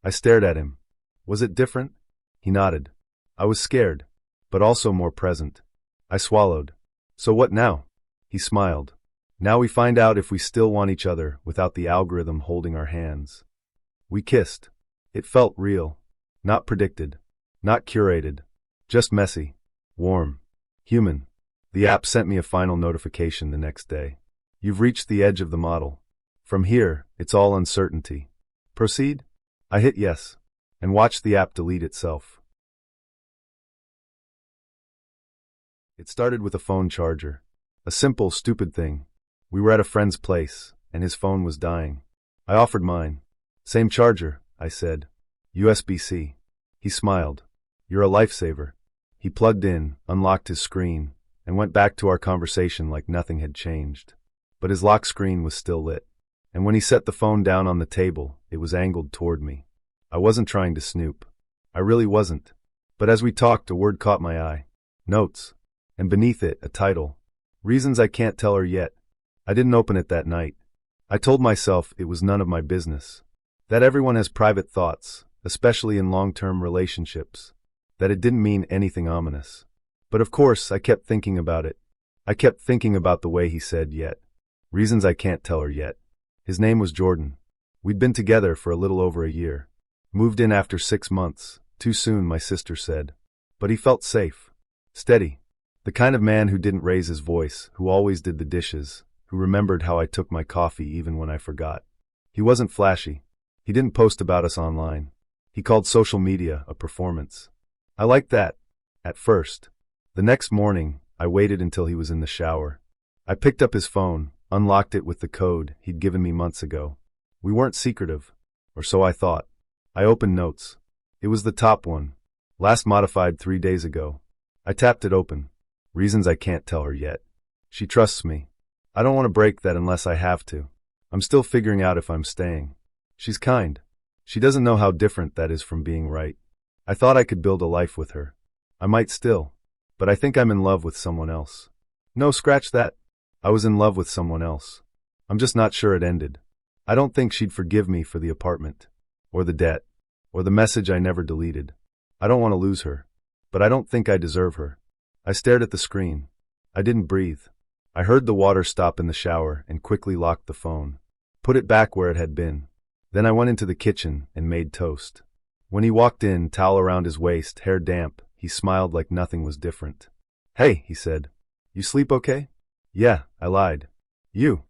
I stared at him. "Was it different?" He nodded. "I was scared, but also more present." I swallowed. "So what now?" He smiled. "Now we find out if we still want each other without the algorithm holding our hands." We kissed. It felt real. Not predicted. Not curated. Just messy. Warm. Human. The app sent me a final notification the next day. "You've reached the edge of the model. From here, it's all uncertainty. Proceed?" I hit yes, and watched the app delete itself. It started with a phone charger. A simple, stupid thing. We were at a friend's place, and his phone was dying. I offered mine. "Same charger," I said. "USB-C. He smiled. "You're a lifesaver." He plugged in, unlocked his screen, and went back to our conversation like nothing had changed. But his lock screen was still lit. And when he set the phone down on the table, it was angled toward me. I wasn't trying to snoop. I really wasn't. But as we talked, a word caught my eye. Notes. And beneath it, a title. Reasons I can't tell her yet. I didn't open it that night. I told myself it was none of my business. That everyone has private thoughts, especially in long-term relationships. That it didn't mean anything ominous. But of course, I kept thinking about it. I kept thinking about the way he said yet. Reasons I can't tell her yet. His name was Jordan. We'd been together for a little over a year. Moved in after 6 months. Too soon, my sister said. But he felt safe. Steady. The kind of man who didn't raise his voice, who always did the dishes, who remembered how I took my coffee even when I forgot. He wasn't flashy. He didn't post about us online. He called social media a performance. I liked that, at first. The next morning, I waited until he was in the shower. I picked up his phone, unlocked it with the code he'd given me months ago. We weren't secretive, or so I thought. I opened notes. It was the top one, last modified 3 days ago. I tapped it open. Reasons I can't tell her yet. She trusts me. I don't want to break that unless I have to. I'm still figuring out if I'm staying. She's kind. She doesn't know how different that is from being right. I thought I could build a life with her. I might still. But I think I'm in love with someone else. No, scratch that. I was in love with someone else. I'm just not sure it ended. I don't think she'd forgive me for the apartment, or the debt, or the message I never deleted. I don't want to lose her, but I don't think I deserve her. I stared at the screen. I didn't breathe. I heard the water stop in the shower and quickly locked the phone. Put it back where it had been. Then I went into the kitchen and made toast. When he walked in, towel around his waist, hair damp, he smiled like nothing was different. "Hey," he said. "You sleep okay?" "Yeah," I lied. "You?"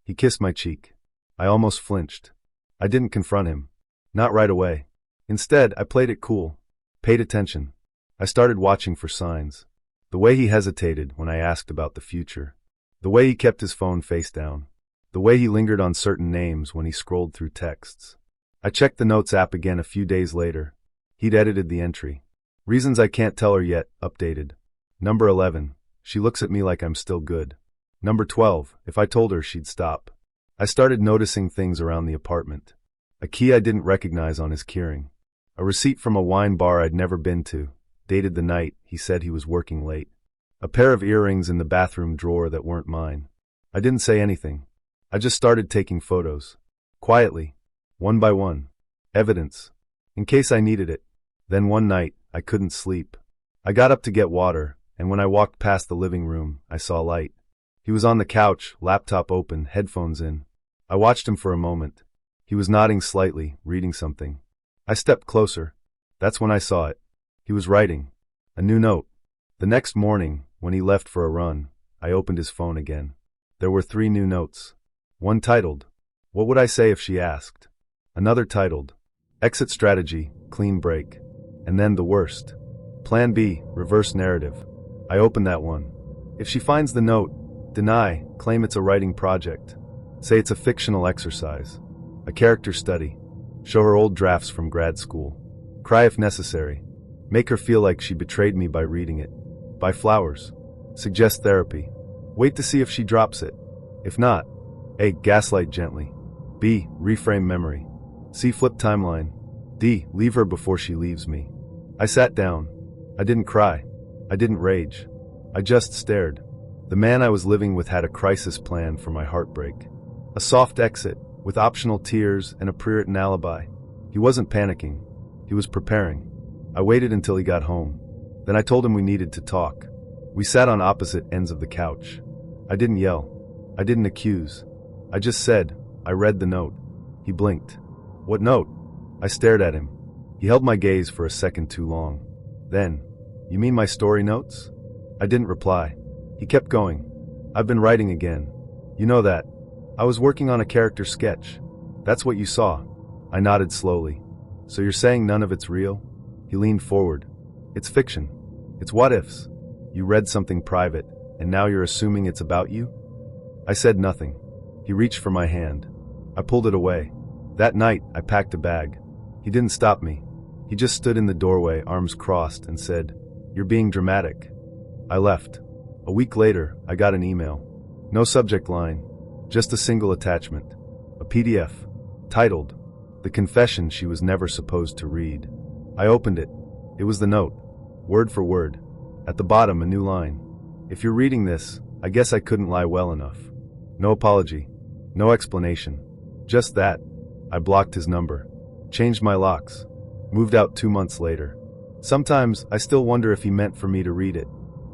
He kissed my cheek. I almost flinched. I didn't confront him. Not right away. Instead, I played it cool. Paid attention. I started watching for signs. The way he hesitated when I asked about the future. The way he kept his phone face down. The way he lingered on certain names when he scrolled through texts. I checked the Notes app again a few days later. He'd edited the entry. Reasons I can't tell her yet, updated. Number 11. She looks at me like I'm still good. Number 12. If I told her, she'd stop. I started noticing things around the apartment. A key I didn't recognize on his keyring. A receipt from a wine bar I'd never been to, dated the night he said he was working late. A pair of earrings in the bathroom drawer that weren't mine. I didn't say anything. I just started taking photos. Quietly. One by one. Evidence. In case I needed it. Then one night, I couldn't sleep. I got up to get water, and when I walked past the living room, I saw light. He was on the couch, laptop open, headphones in. I watched him for a moment. He was nodding slightly, reading something. I stepped closer. That's when I saw it. He was writing. A new note. The next morning, when he left for a run, I opened his phone again. There were 3 new notes. One titled, "What would I say if she asked?" Another titled, "Exit Strategy, Clean Break." And then the worst. Plan B, Reverse Narrative. I opened that one. If she finds the note, deny, claim it's a writing project. Say it's a fictional exercise. A character study. Show her old drafts from grad school. Cry if necessary. Make her feel like she betrayed me by reading it. Buy flowers. Suggest therapy. Wait to see if she drops it. If not, A. Gaslight gently. B. Reframe memory. C. Flip timeline. D. Leave her before she leaves me. I sat down. I didn't cry. I didn't rage. I just stared. The man I was living with had a crisis plan for my heartbreak. A soft exit, with optional tears and a pre-written alibi. He wasn't panicking. He was preparing. I waited until he got home. Then I told him we needed to talk. We sat on opposite ends of the couch. I didn't yell. I didn't accuse. I just said, I read the note. He blinked. What note? I stared at him. He held my gaze for a second too long. Then, you mean my story notes? I didn't reply. He kept going. I've been writing again. You know that. I was working on a character sketch. That's what you saw. I nodded slowly. So you're saying none of it's real? He leaned forward. It's fiction. It's what-ifs. You read something private, and now you're assuming it's about you? I said nothing. He reached for my hand. I pulled it away. That night, I packed a bag. He didn't stop me. He just stood in the doorway, arms crossed, and said, "You're being dramatic." I left. A week later, I got an email. No subject line, just a single attachment. A PDF, titled, "The Confession She Was Never Supposed to Read." I opened it. It was the note, word for word. At the bottom, a new line. If you're reading this, I guess I couldn't lie well enough. No apology. No explanation. Just that. I blocked his number. Changed my locks. Moved out 2 months later. Sometimes I still wonder if he meant for me to read it.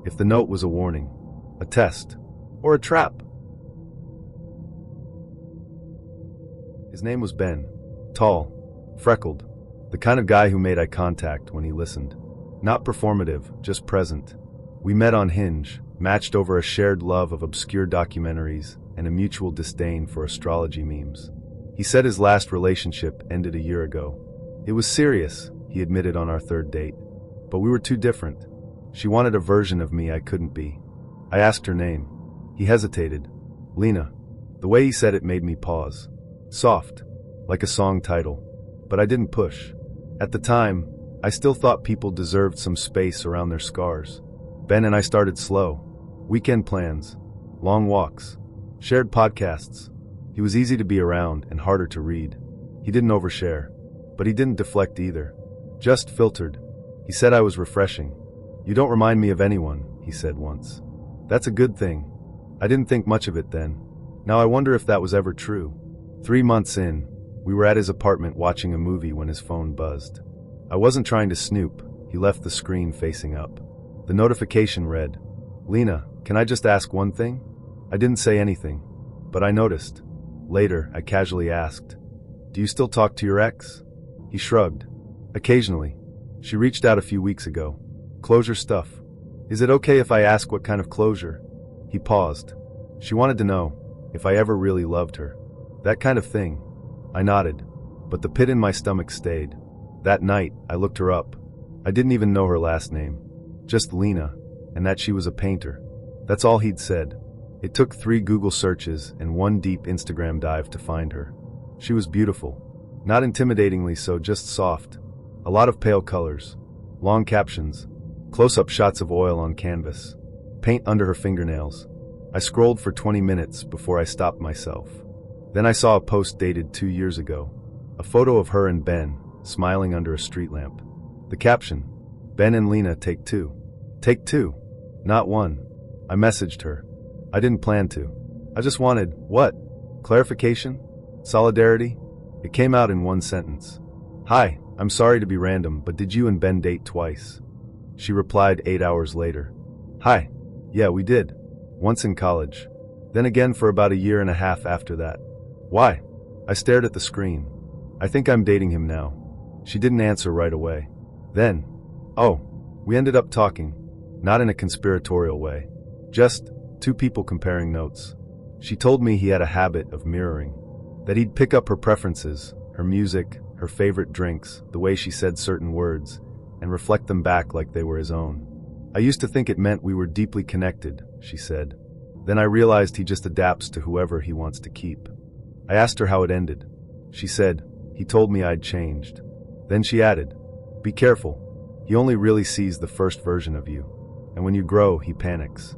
If the note was a warning. A test. Or a trap. His name was Ben. Tall. Freckled. The kind of guy who made eye contact when he listened. Not performative, just present. We met on Hinge, matched over a shared love of obscure documentaries, and a mutual disdain for astrology memes. He said his last relationship ended a year ago. It was serious, he admitted on our third date. But we were too different. She wanted a version of me I couldn't be. I asked her name. He hesitated. Lena. The way he said it made me pause. Soft, like a song title. But I didn't push. At the time, I still thought people deserved some space around their scars. Ben and I started slow. Weekend plans, long walks, shared podcasts. He was easy to be around and harder to read. He didn't overshare, but he didn't deflect either. Just filtered. He said I was refreshing. You don't remind me of anyone, he said once. That's a good thing. I didn't think much of it then. Now I wonder if that was ever true. 3 months in, we were at his apartment watching a movie when his phone buzzed. I wasn't trying to snoop. He left the screen facing up. The notification read, Lena, can I just ask one thing? I didn't say anything, but I noticed. Later, I casually asked, do you still talk to your ex? He shrugged. Occasionally. She reached out a few weeks ago. Closure stuff. Is it okay if I ask what kind of closure? He paused. She wanted to know if I ever really loved her. That kind of thing. I nodded, but the pit in my stomach stayed. That night, I looked her up. I didn't even know her last name. Just Lena, and that she was a painter. That's all he'd said. It took 3 Google searches and 1 deep Instagram dive to find her. She was beautiful. Not intimidatingly so, just soft. A lot of pale colors. Long captions. Close-up shots of oil on canvas. Paint under her fingernails. I scrolled for 20 minutes before I stopped myself. Then I saw a post dated 2 years ago. A photo of her and Ben, smiling under a street lamp. The caption, Ben and Lena take 2. Take 2. Not 1. I messaged her. I didn't plan to. I just wanted, what? Clarification? Solidarity? It came out in 1 sentence. Hi, I'm sorry to be random, but did you and Ben date twice? She replied 8 hours later. Hi. Yeah, we did. Once in college. Then again for about a year and a half after that. Why? I stared at the screen. I think I'm dating him now. She didn't answer right away. Then, we ended up talking. Not in a conspiratorial way. Just 2 people comparing notes. She told me he had a habit of mirroring. That he'd pick up her preferences, her music, her favorite drinks, the way she said certain words, and reflect them back like they were his own. I used to think it meant we were deeply connected, she said. Then I realized he just adapts to whoever he wants to keep. I asked her how it ended. She said, he told me I'd changed. Then she added, be careful. He only really sees the first version of you. And when you grow, he panics.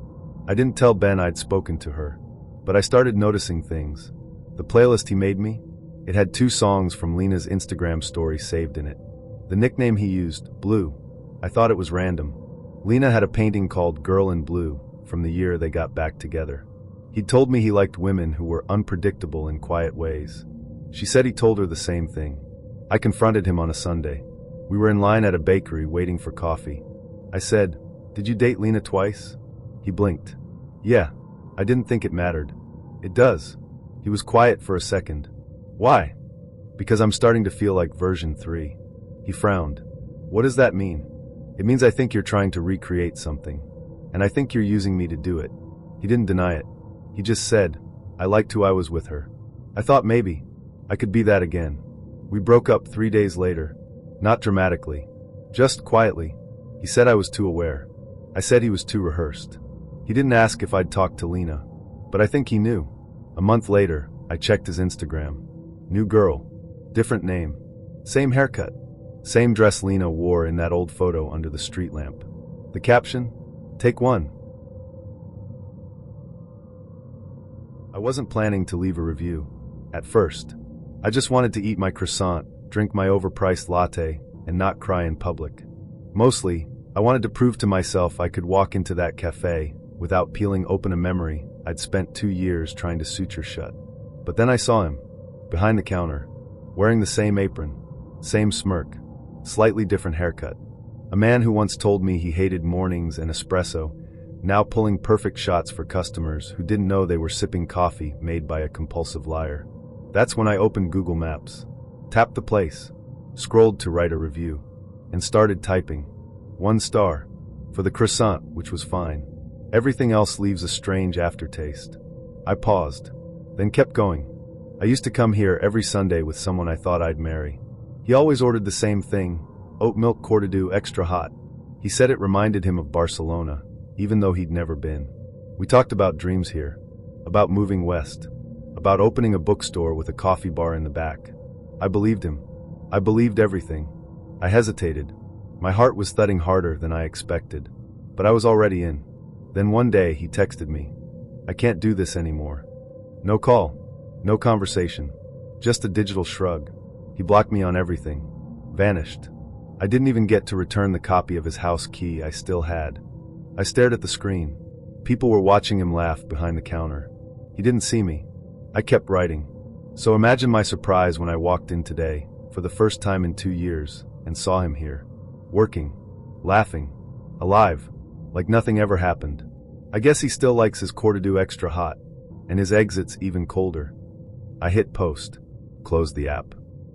I didn't tell Ben I'd spoken to her, but I started noticing things. The playlist he made me, it had 2 songs from Lena's Instagram story saved in it. The nickname he used, Blue, I thought it was random. Lena had a painting called Girl in Blue from the year they got back together. He'd told me he liked women who were unpredictable in quiet ways. She said he told her the same thing. I confronted him on a Sunday. We were in line at a bakery waiting for coffee. I said, did you date Lena twice? He blinked. Yeah, I didn't think it mattered. It does. He was quiet for a second. Why? Because I'm starting to feel like version 3. He frowned. What does that mean? It means I think you're trying to recreate something. And I think you're using me to do it. He didn't deny it. He just said, I liked who I was with her. I thought maybe I could be that again. We broke up 3 days later. Not dramatically. Just quietly. He said I was too aware. I said he was too rehearsed. He didn't ask if I'd talked to Lena. But I think he knew. A month later, I checked his Instagram. New girl. Different name. Same haircut. Same dress Lena wore in that old photo under the street lamp. The caption? Take 1. I wasn't planning to leave a review. At first. I just wanted to eat my croissant, drink my overpriced latte, and not cry in public. Mostly, I wanted to prove to myself I could walk into that cafe without peeling open a memory I'd spent 2 years trying to suture shut. But then I saw him, behind the counter, wearing the same apron, same smirk, slightly different haircut. A man who once told me he hated mornings and espresso, now pulling perfect shots for customers who didn't know they were sipping coffee made by a compulsive liar. That's when I opened Google Maps, tapped the place, scrolled to write a review, and started typing. 1 star. For the croissant, which was fine. Everything else leaves a strange aftertaste. I paused, then kept going. I used to come here every Sunday with someone I thought I'd marry. He always ordered the same thing, oat milk cordidu extra hot. He said it reminded him of Barcelona, even though he'd never been. We talked about dreams here, about moving west, about opening a bookstore with a coffee bar in the back. I believed him. I believed everything. I hesitated. My heart was thudding harder than I expected, but I was already in. Then one day he texted me. I can't do this anymore. No call, no conversation, just a digital shrug. He blocked me on everything, vanished. I didn't even get to return the copy of his house key I still had. I stared at the screen. People were watching him laugh behind the counter. He didn't see me. I kept writing. So imagine my surprise when I walked in today, for the first time in 2 years, and saw him here. Working, laughing, alive, like nothing ever happened. I guess he still likes his cordidu extra hot, and his exits even colder. I hit post, closed the app,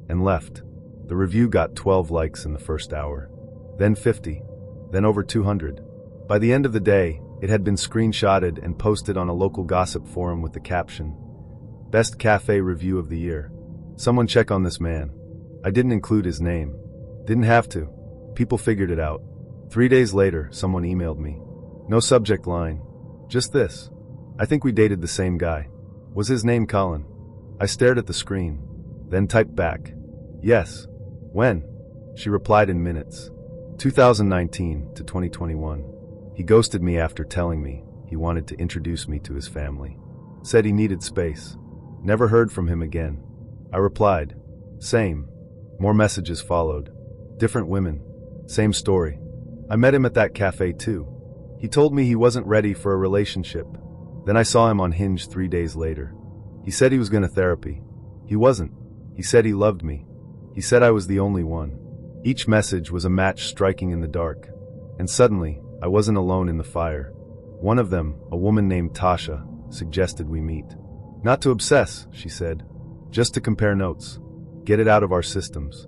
and left. The review got 12 likes in the first hour, then 50, then over 200. By the end of the day, it had been screenshotted and posted on a local gossip forum with the caption, "Best Cafe Review of the Year." Someone check on this man. I didn't include his name. Didn't have to. People figured it out. 3 days later, someone emailed me. No subject line. Just this. I think we dated the same guy. Was his name Colin? I stared at the screen, then typed back, "Yes." When? She replied in minutes. 2019 to 2021. He ghosted me after telling me he wanted to introduce me to his family. Said he needed space. Never heard from him again. I replied, "Same." More messages followed. Different women. Same story. I met him at that cafe too. He told me he wasn't ready for a relationship. Then I saw him on Hinge 3 days later. He said he was going to therapy. He wasn't. He said he loved me. He said I was the only one. Each message was a match striking in the dark. And suddenly, I wasn't alone in the fire. One of them, a woman named Tasha, suggested we meet. Not to obsess, she said. Just to compare notes. Get it out of our systems.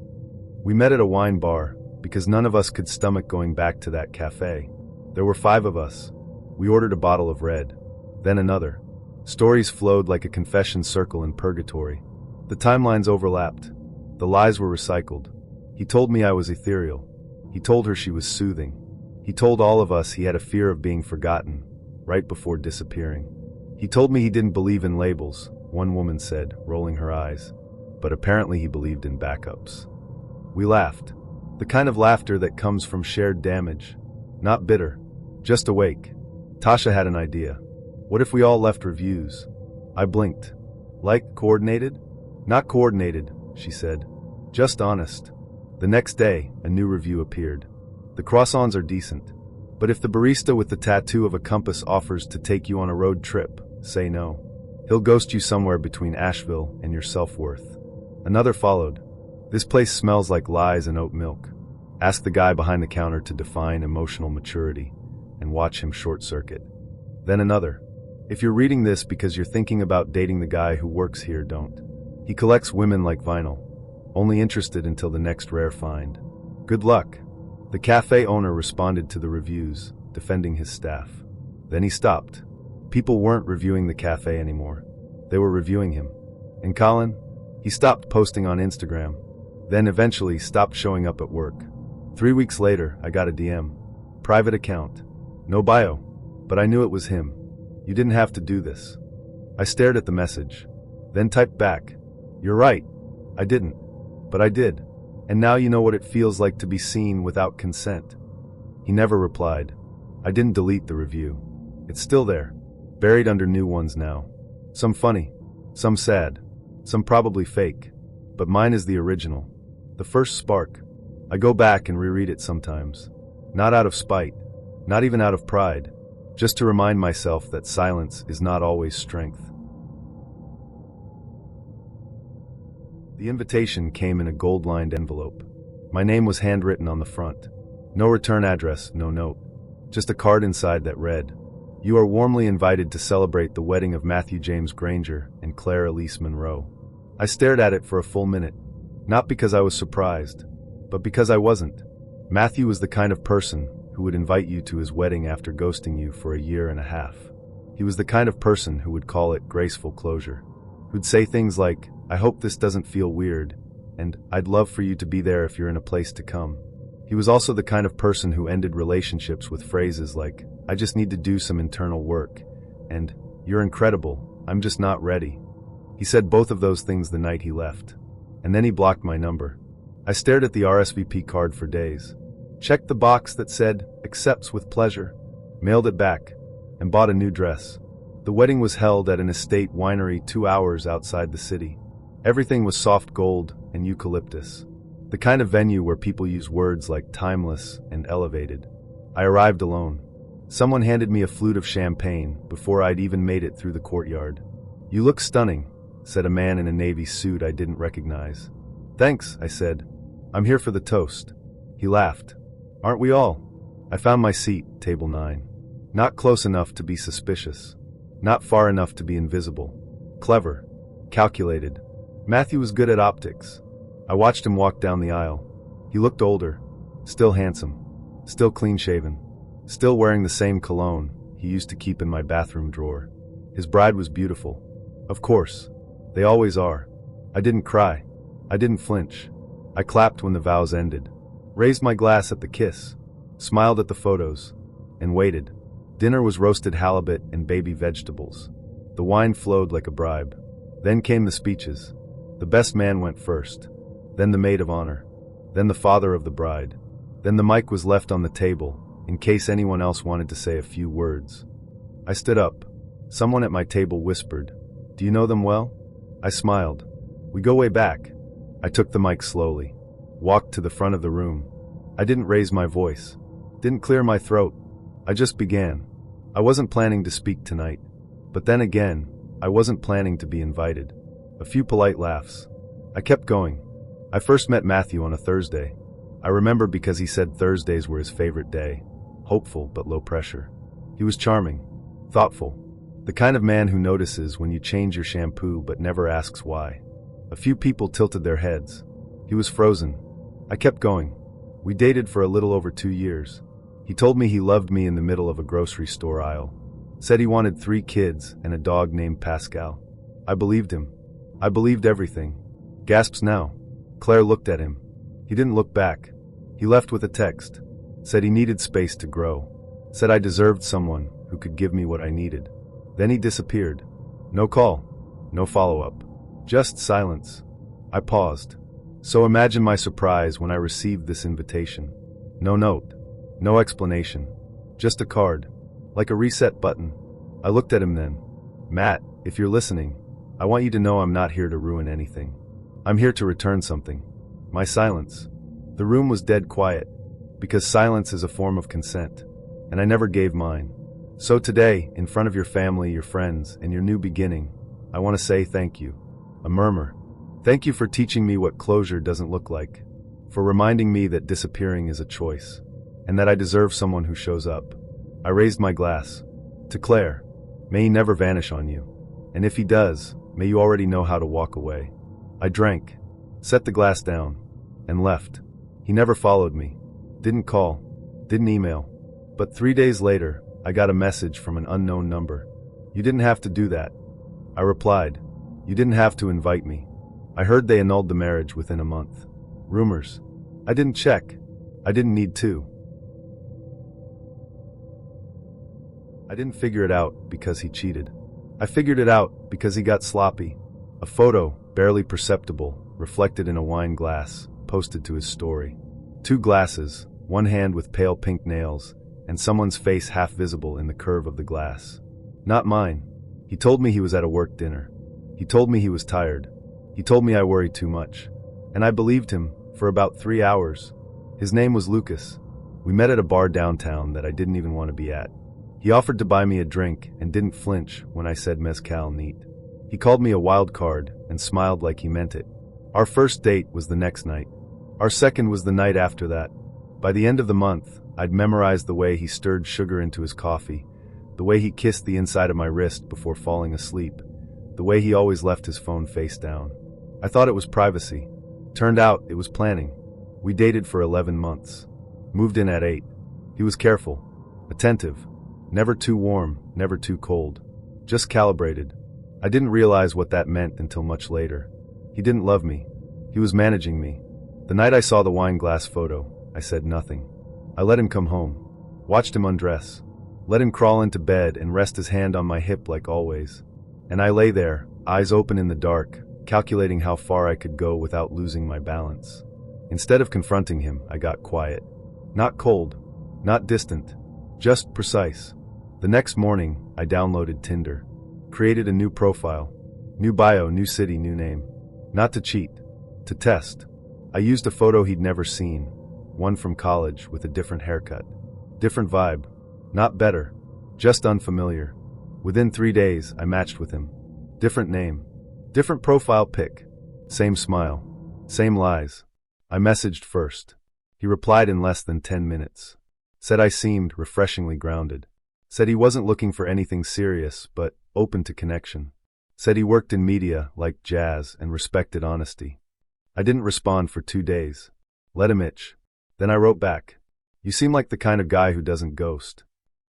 We met at a wine bar, because none of us could stomach going back to that cafe. There were 5 of us. We ordered a bottle of red. Then another. Stories flowed like a confession circle in purgatory. The timelines overlapped. The lies were recycled. He told me I was ethereal. He told her she was soothing. He told all of us he had a fear of being forgotten, right before disappearing. He told me he didn't believe in labels, one woman said, rolling her eyes. But apparently he believed in backups. We laughed. The kind of laughter that comes from shared damage. Not bitter, just awake. Tasha had an idea. What if we all left reviews? I blinked. Like, coordinated? Not coordinated, she said. Just honest. The next day, a new review appeared. The croissants are decent. But if the barista with the tattoo of a compass offers to take you on a road trip, say no. He'll ghost you somewhere between Asheville and your self-worth. Another followed. This place smells like lies and oat milk. Ask the guy behind the counter to define emotional maturity and watch him short-circuit. Then another. If you're reading this because you're thinking about dating the guy who works here, don't. He collects women like vinyl, only interested until the next rare find. Good luck. The cafe owner responded to the reviews, defending his staff. Then he stopped. People weren't reviewing the cafe anymore. They were reviewing him. And Colin? He stopped posting on Instagram, then eventually stopped showing up at work. 3 weeks later, I got a DM. Private account. No bio. But I knew it was him. You didn't have to do this. I stared at the message, then typed back. You're right. I didn't. But I did. And now you know what it feels like to be seen without consent. He never replied. I didn't delete the review. It's still there, buried under new ones now. Some funny, some sad, some probably fake. But mine is the original. The first spark. I go back and reread it sometimes. Not out of spite, not even out of pride, just to remind myself that silence is not always strength. The invitation came in a gold-lined envelope. My name was handwritten on the front. No return address, no note. Just a card inside that read, "You are warmly invited to celebrate the wedding of Matthew James Granger and Claire Elise Monroe." I stared at it for a full minute. Not because I was surprised, but because I wasn't. Matthew was the kind of person who would invite you to his wedding after ghosting you for a year and a half. He was the kind of person who would call it graceful closure. Who'd say things like, "I hope this doesn't feel weird," and "I'd love for you to be there if you're in a place to come." He was also the kind of person who ended relationships with phrases like, "I just need to do some internal work," and "You're incredible, I'm just not ready." He said both of those things the night he left. And then he blocked my number. I stared at the RSVP card for days. Checked the box that said, "Accepts with pleasure," mailed it back, and bought a new dress. The wedding was held at an estate winery 2 hours outside the city. Everything was soft gold and eucalyptus. The kind of venue where people use words like timeless and elevated. I arrived alone. Someone handed me a flute of champagne before I'd even made it through the courtyard. "You look stunning," said a man in a navy suit I didn't recognize. "Thanks," I said. "I'm here for the toast." He laughed. "Aren't we all?" I found my seat, table 9. Not close enough to be suspicious. Not far enough to be invisible. Clever. Calculated. Matthew was good at optics. I watched him walk down the aisle. He looked older. Still handsome. Still clean-shaven. Still wearing the same cologne he used to keep in my bathroom drawer. His bride was beautiful. Of course. They always are. I didn't cry. I didn't flinch. I clapped when the vows ended. Raised my glass at the kiss. Smiled at the photos. And waited. Dinner was roasted halibut and baby vegetables. The wine flowed like a bribe. Then came the speeches. The best man went first. Then the maid of honor. Then the father of the bride. Then the mic was left on the table, in case anyone else wanted to say a few words. I stood up. Someone at my table whispered, "Do you know them well?" I smiled. "We go way back." I took the mic slowly. Walked to the front of the room. I didn't raise my voice. Didn't clear my throat. I just began. I wasn't planning to speak tonight. But then again, I wasn't planning to be invited. A few polite laughs. I kept going. I first met Matthew on a Thursday. I remember because he said Thursdays were his favorite day. Hopeful but low pressure. He was charming. Thoughtful. The kind of man who notices when you change your shampoo but never asks why. A few people tilted their heads. He was frozen. I kept going. We dated for a little over 2 years. He told me he loved me in the middle of a grocery store aisle. Said he wanted 3 kids and a dog named Pascal. I believed him. I believed everything. Gasps now. Claire looked at him. He didn't look back. He left with a text. Said he needed space to grow. Said I deserved someone who could give me what I needed. Then he disappeared. No call. No follow-up. Just silence. I paused. So imagine my surprise when I received this invitation. No note. No explanation. Just a card. Like a reset button. I looked at him then. "Matt, if you're listening, I want you to know I'm not here to ruin anything. I'm here to return something. My silence." The room was dead quiet, because silence is a form of consent, and I never gave mine. So today, in front of your family, your friends, and your new beginning, I want to say thank you. A murmur. Thank you for teaching me what closure doesn't look like. For reminding me that disappearing is a choice, and that I deserve someone who shows up. I raised my glass. To Claire. May he never vanish on you. And if he does, may you already know how to walk away. I drank, set the glass down, and left. He never followed me. Didn't call. Didn't email. But 3 days later, I got a message from an unknown number. "You didn't have to do that." I replied, "You didn't have to invite me." I heard they annulled the marriage within a month. Rumors. I didn't check. I didn't need to. I didn't figure it out because he cheated. I figured it out because he got sloppy. A photo, barely perceptible, reflected in a wine glass, posted to his story. 2 glasses, one hand with pale pink nails, and someone's face half visible in the curve of the glass. Not mine. He told me he was at a work dinner. He told me he was tired. He told me I worried too much. And I believed him, for about 3 hours. His name was Lucas. We met at a bar downtown that I didn't even want to be at. He offered to buy me a drink and didn't flinch when I said mezcal neat. He called me a wild card and smiled like he meant it. Our first date was the next night. Our second was the night after that. By the end of the month, I'd memorized the way he stirred sugar into his coffee, the way he kissed the inside of my wrist before falling asleep, the way he always left his phone face down. I thought it was privacy. Turned out it was planning. We dated for 11 months. Moved in at 8. He was careful, attentive, never too warm, never too cold. Just calibrated. I didn't realize what that meant until much later. He didn't love me. He was managing me. The night I saw the wine glass photo, I said nothing. I let him come home. Watched him undress. Let him crawl into bed and rest his hand on my hip like always. And I lay there, eyes open in the dark, calculating how far I could go without losing my balance. Instead of confronting him, I got quiet. Not cold. Not distant. Just precise. The next morning, I downloaded Tinder. Created a new profile. New bio, new city, new name. Not to cheat. To test. I used a photo he'd never seen. One from college with a different haircut. Different vibe. Not better. Just unfamiliar. Within 3 days, I matched with him. Different name. Different profile pic. Same smile. Same lies. I messaged first. He replied in less than 10 minutes. Said I seemed refreshingly grounded. Said he wasn't looking for anything serious, but open to connection. Said he worked in media, liked jazz, and respected honesty. I didn't respond for 2 days. Let him itch. Then I wrote back. You seem like the kind of guy who doesn't ghost.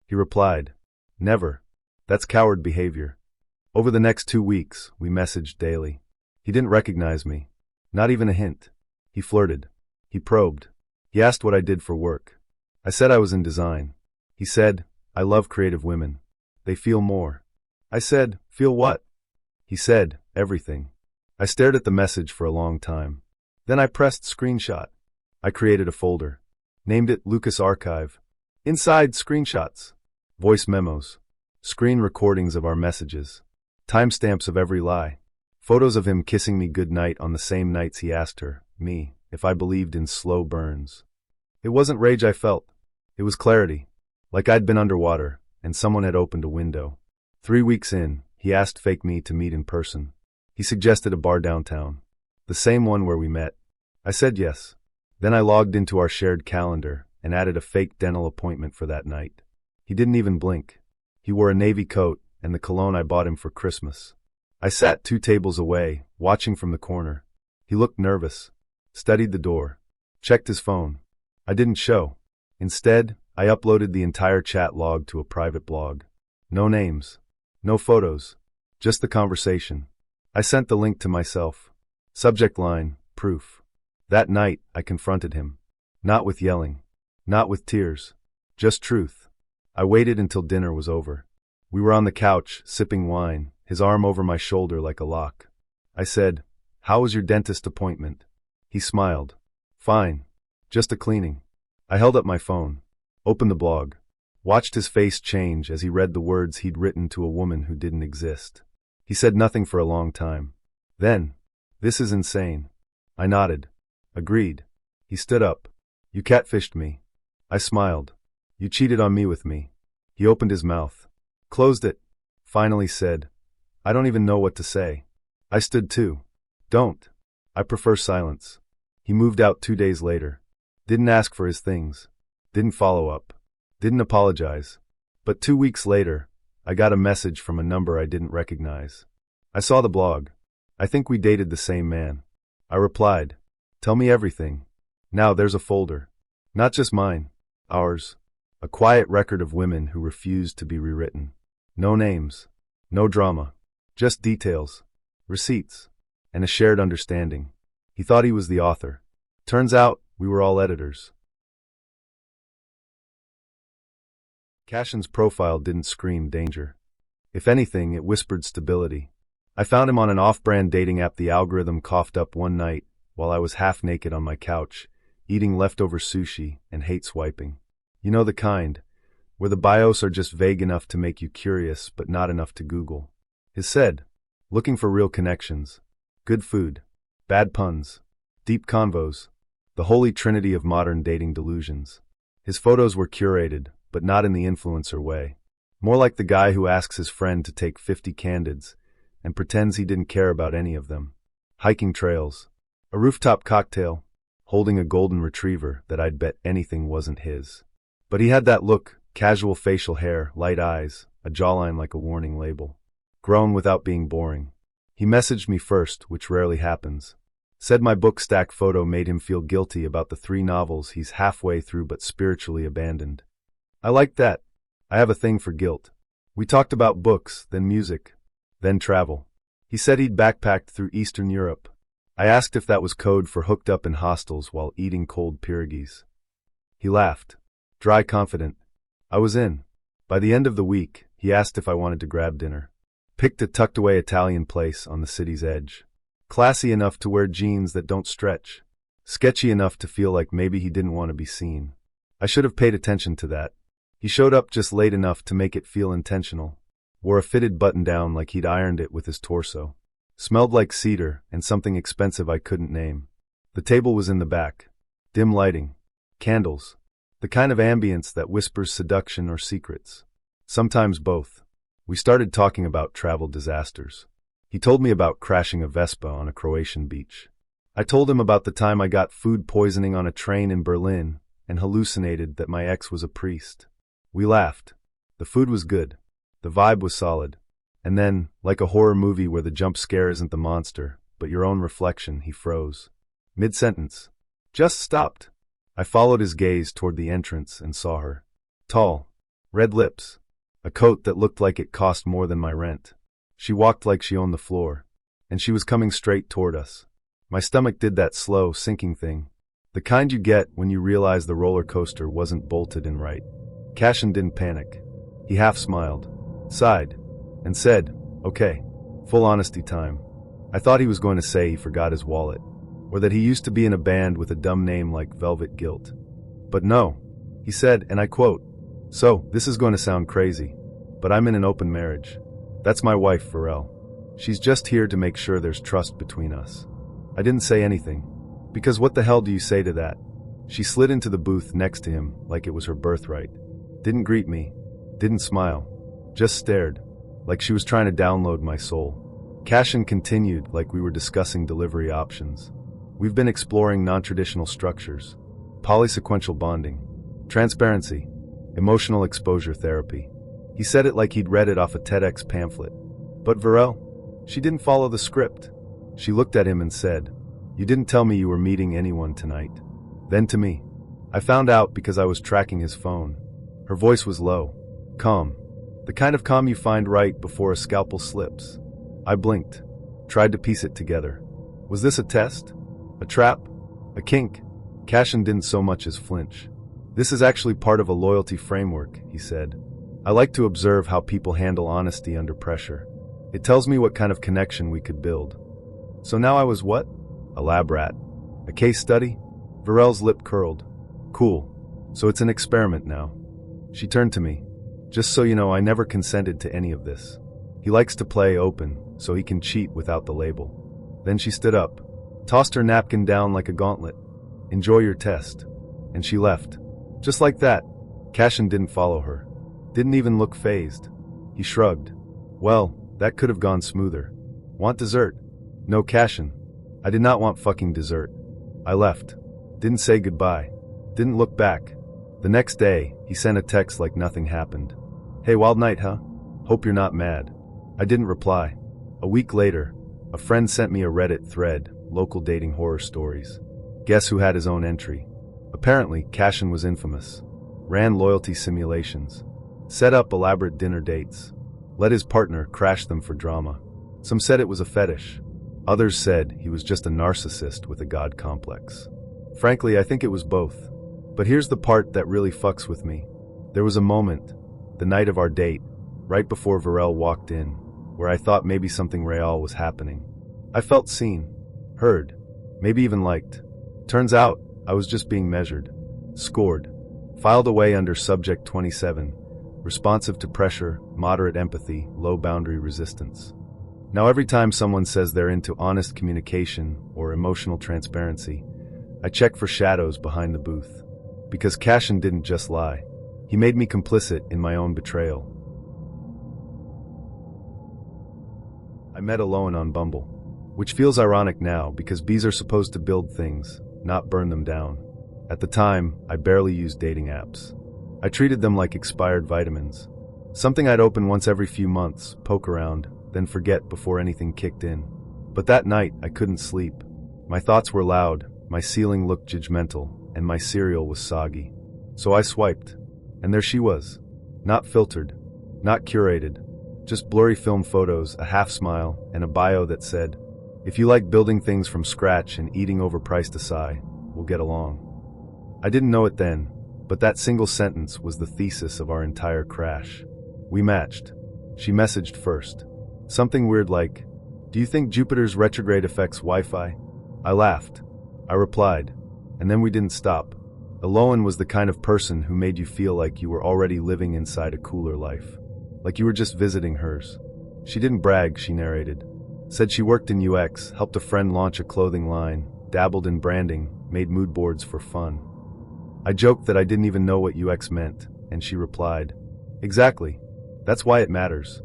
He replied, never. That's coward behavior. Over the next 2 weeks, we messaged daily. He didn't recognize me. Not even a hint. He flirted. He probed. He asked what I did for work. I said I was in design. He said, I love creative women. They feel more. I said, feel what? He said, everything. I stared at the message for a long time. Then I pressed screenshot. I created a folder. Named it Lucas Archive. Inside, screenshots. Voice memos. Screen recordings of our messages. Timestamps of every lie. Photos of him kissing me goodnight on the same nights he asked her, me, if I believed in slow burns. It wasn't rage I felt. It was clarity. Like I'd been underwater, and someone had opened a window. 3 weeks in, he asked fake me to meet in person. He suggested a bar downtown. The same one where we met. I said yes. Then I logged into our shared calendar and added a fake dental appointment for that night. He didn't even blink. He wore a navy coat and the cologne I bought him for Christmas. I sat 2 tables away, watching from the corner. He looked nervous. Studied the door. Checked his phone. I didn't show. Instead, I uploaded the entire chat log to a private blog. No names. No photos. Just the conversation. I sent the link to myself. Subject line, proof. That night, I confronted him. Not with yelling. Not with tears. Just truth. I waited until dinner was over. We were on the couch, sipping wine, his arm over my shoulder like a lock. I said, how was your dentist appointment? He smiled. Fine. Just a cleaning. I held up my phone. Opened the blog. Watched his face change as he read the words he'd written to a woman who didn't exist. He said nothing for a long time. Then, this is insane. I nodded. Agreed. He stood up. You catfished me. I smiled. You cheated on me with me. He opened his mouth. Closed it. Finally said, I don't even know what to say. I stood too. Don't. I prefer silence. He moved out 2 days later. Didn't ask for his things. Didn't follow up. Didn't apologize. But 2 weeks later, I got a message from a number I didn't recognize. I saw the blog. I think we dated the same man. I replied, tell me everything. Now there's a folder. Not just mine. Ours. A quiet record of women who refused to be rewritten. No names. No drama. Just details. Receipts. And a shared understanding. He thought he was the author. Turns out, we were all editors. Cashin's profile didn't scream danger. If anything, it whispered stability. I found him on an off-brand dating app the algorithm coughed up one night while I was half naked on my couch, eating leftover sushi and hate swiping. You know the kind, where the bios are just vague enough to make you curious but not enough to Google. His said, looking for real connections. Good food. Bad puns. Deep convos. The holy trinity of modern dating delusions. His photos were curated, but not in the influencer way. More like the guy who asks his friend to take 50 candids and pretends he didn't care about any of them. Hiking trails. A rooftop cocktail. Holding a golden retriever that I'd bet anything wasn't his. But he had that look, casual facial hair, light eyes, a jawline like a warning label. Grown without being boring. He messaged me first, which rarely happens. Said my book stack photo made him feel guilty about the 3 novels he's halfway through but spiritually abandoned. I liked that. I have a thing for guilt. We talked about books, then music, then travel. He said he'd backpacked through Eastern Europe. I asked if that was code for hooked up in hostels while eating cold pierogies. He laughed, dry confident. I was in. By the end of the week, he asked if I wanted to grab dinner. Picked a tucked-away Italian place on the city's edge. Classy enough to wear jeans that don't stretch. Sketchy enough to feel like maybe he didn't want to be seen. I should have paid attention to that. He showed up just late enough to make it feel intentional. Wore a fitted button-down like he'd ironed it with his torso. Smelled like cedar and something expensive I couldn't name. The table was in the back. Dim lighting. Candles. The kind of ambience that whispers seduction or secrets. Sometimes both. We started talking about travel disasters. He told me about crashing a Vespa on a Croatian beach. I told him about the time I got food poisoning on a train in Berlin and hallucinated that my ex was a priest. We laughed. The food was good. The vibe was solid. And then, like a horror movie where the jump scare isn't the monster, but your own reflection, he froze. Mid-sentence. Just stopped. I followed his gaze toward the entrance and saw her. Tall. Red lips. A coat that looked like it cost more than my rent. She walked like she owned the floor. And she was coming straight toward us. My stomach did that slow, sinking thing. The kind you get when you realize the roller coaster wasn't bolted in right. Cashin didn't panic. He half smiled, sighed, and said, "Okay, full honesty time." I thought he was going to say he forgot his wallet, or that he used to be in a band with a dumb name like Velvet Guilt. But no, he said, and I quote, "So, this is going to sound crazy, but I'm in an open marriage. That's my wife, Varel. She's just here to make sure there's trust between us." I didn't say anything, because what the hell do you say to that? She slid into the booth next to him like it was her birthright. Didn't greet me, didn't smile, just stared, like she was trying to download my soul. Cashin continued like we were discussing delivery options. We've been exploring non-traditional structures, polysequential bonding, transparency, emotional exposure therapy. He said it like he'd read it off a TEDx pamphlet. But Varel, she didn't follow the script. She looked at him and said, "You didn't tell me you were meeting anyone tonight." Then to me. I found out because I was tracking his phone. Her voice was low, calm, the kind of calm you find right before a scalpel slips. I blinked, tried to piece it together. Was this a test? A trap? A kink? Cashin didn't so much as flinch. "This is actually part of a loyalty framework," he said. "I like to observe how people handle honesty under pressure. It tells me what kind of connection we could build." So now I was what? A lab rat. A case study? Varel's lip curled. "Cool. So it's an experiment now." She turned to me. "Just so you know, I never consented to any of this. He likes to play open, so he can cheat without the label." Then she stood up, tossed her napkin down like a gauntlet. "Enjoy your test." And she left. Just like that. Cashin didn't follow her. Didn't even look fazed. He shrugged. "Well, that could have gone smoother. Want dessert?" "No, Cashin. I did not want fucking dessert." I left. Didn't say goodbye. Didn't look back. The next day, he sent a text like nothing happened. "Hey, wild night, huh? Hope you're not mad." I didn't reply. A week later, a friend sent me a Reddit thread, local dating horror stories. Guess who had his own entry? Apparently, Cashin was infamous. Ran loyalty simulations. Set up elaborate dinner dates. Let his partner crash them for drama. Some said it was a fetish. Others said he was just a narcissist with a god complex. Frankly, I think it was both. But here's the part that really fucks with me. There was a moment, the night of our date, right before Varel walked in, where I thought maybe something real was happening. I felt seen, heard, maybe even liked. Turns out, I was just being measured. Scored. Filed away under Subject 27, responsive to pressure, moderate empathy, low boundary resistance. Now every time someone says they're into honest communication or emotional transparency, I check for shadows behind the booth. Because Cashin didn't just lie. He made me complicit in my own betrayal. I met Alone on Bumble, which feels ironic now because bees are supposed to build things, not burn them down. At the time, I barely used dating apps. I treated them like expired vitamins. Something I'd open once every few months, poke around, then forget before anything kicked in. But that night, I couldn't sleep. My thoughts were loud, my ceiling looked judgmental, and my cereal was soggy. So I swiped. And there she was. Not filtered. Not curated. Just blurry film photos, a half smile, and a bio that said, "If you like building things from scratch and eating overpriced acai, we'll get along." I didn't know it then, but that single sentence was the thesis of our entire crash. We matched. She messaged first. Something weird like, "Do you think Jupiter's retrograde affects Wi-Fi?" I laughed. I replied. And then we didn't stop. Eloan was the kind of person who made you feel like you were already living inside a cooler life. Like you were just visiting hers. She didn't brag, she narrated. Said she worked in UX, helped a friend launch a clothing line, dabbled in branding, made mood boards for fun. I joked that I didn't even know what UX meant, and she replied, "Exactly. That's why it matters."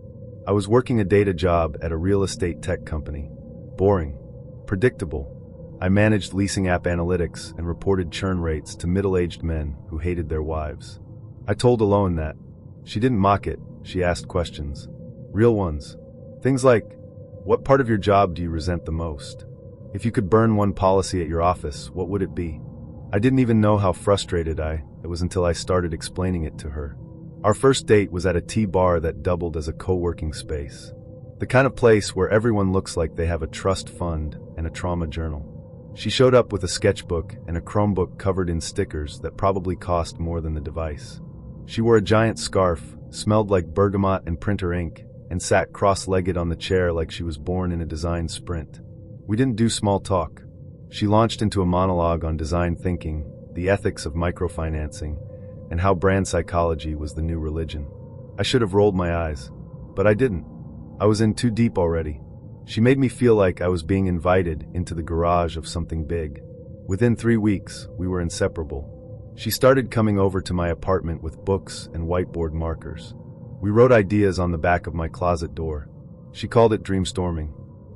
I was working a data job at a real estate tech company. Boring. Predictable. I managed leasing app analytics and reported churn rates to middle-aged men who hated their wives. I told Eloan that. She didn't mock it, she asked questions. Real ones. Things like, what part of your job do you resent the most? If you could burn one policy at your office, what would it be? I didn't even know how frustrated it was until I started explaining it to her. Our first date was at a tea bar that doubled as a co-working space. The kind of place where everyone looks like they have a trust fund and a trauma journal. She showed up with a sketchbook and a Chromebook covered in stickers that probably cost more than the device. She wore a giant scarf, smelled like bergamot and printer ink, and sat cross-legged on the chair like she was born in a design sprint. We didn't do small talk. She launched into a monologue on design thinking, the ethics of microfinancing, and how brand psychology was the new religion. I should have rolled my eyes, but I didn't. I was in too deep already. She made me feel like I was being invited into the garage of something big. Within 3 weeks, we were inseparable. She started coming over to my apartment with books and whiteboard markers. We wrote ideas on the back of my closet door. She called it dreamstorming.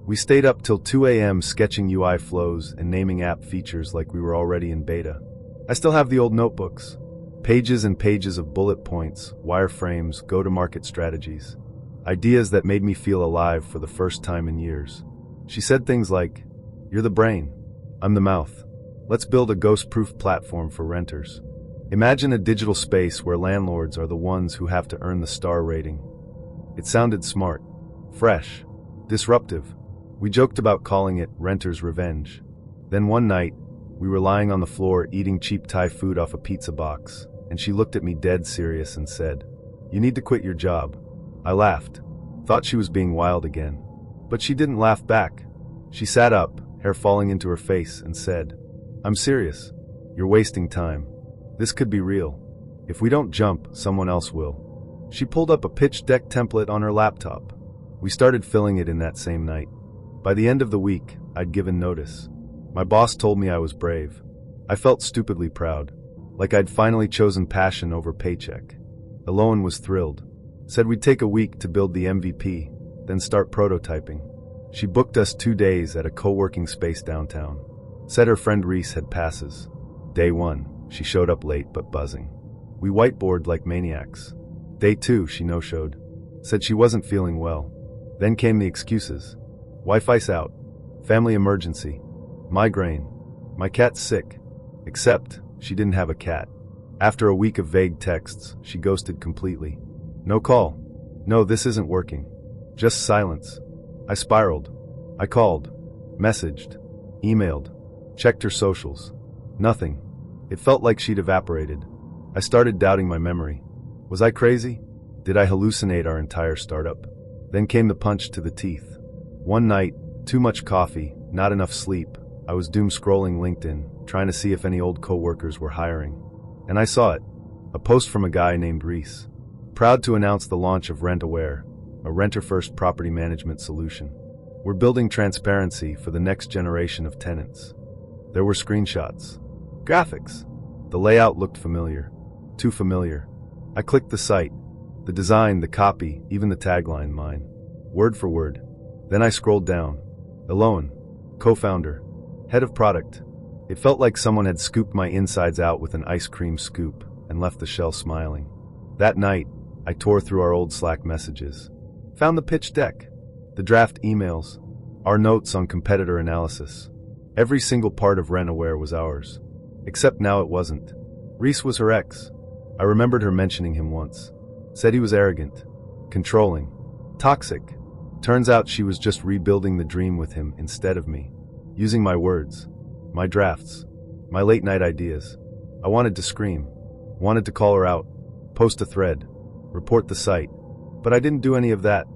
We stayed up till 2 a.m. sketching UI flows and naming app features like we were already in beta. I still have the old notebooks. Pages and pages of bullet points, wireframes, go-to-market strategies. Ideas that made me feel alive for the first time in years. She said things like, "You're the brain. I'm the mouth. Let's build a ghost-proof platform for renters. Imagine a digital space where landlords are the ones who have to earn the star rating." It sounded smart, fresh, disruptive. We joked about calling it Renter's Revenge. Then one night, we were lying on the floor eating cheap Thai food off a pizza box, and she looked at me dead serious and said, "You need to quit your job." I laughed, thought she was being wild again. But she didn't laugh back. She sat up, hair falling into her face, and said, "I'm serious. You're wasting time. This could be real. If we don't jump, someone else will." She pulled up a pitch deck template on her laptop. We started filling it in that same night. By the end of the week, I'd given notice. My boss told me I was brave. I felt stupidly proud, like I'd finally chosen passion over paycheck. Eloan was thrilled. Said we'd take a week to build the MVP, then start prototyping. She booked us 2 days at a co-working space downtown. Said her friend Reese had passes. Day 1, she showed up late but buzzing. We whiteboarded like maniacs. Day 2, she no-showed. Said she wasn't feeling well. Then came the excuses. Wi-Fi's out. Family emergency. Migraine. My cat's sick. Except, she didn't have a cat. After a week of vague texts, she ghosted completely. No call. No, this isn't working. Just silence. I spiraled. I called. Messaged. Emailed. Checked her socials. Nothing. It felt like she'd evaporated. I started doubting my memory. Was I crazy? Did I hallucinate our entire startup? Then came the punch to the teeth. One night, too much coffee, not enough sleep. I was doom scrolling LinkedIn, trying to see if any old coworkers were hiring. And I saw it. A post from a guy named Reese. Proud to announce the launch of RentAware, a renter-first property management solution. We're building transparency for the next generation of tenants. There were screenshots. Graphics. The layout looked familiar. Too familiar. I clicked the site. The design, the copy, even the tagline mine. Word for word. Then I scrolled down. Eloan. Co-founder. Head of product. It felt like someone had scooped my insides out with an ice cream scoop and left the shell smiling. That night, I tore through our old Slack messages. Found the pitch deck. The draft emails. Our notes on competitor analysis. Every single part of RentAware was ours. Except now it wasn't. Reese was her ex. I remembered her mentioning him once. Said he was arrogant. controlling, toxic. Turns out she was just rebuilding the dream with him instead of me. Using my words, my drafts, my late night ideas. I wanted to scream, wanted to call her out, post a thread, report the site. But I didn't do any of that.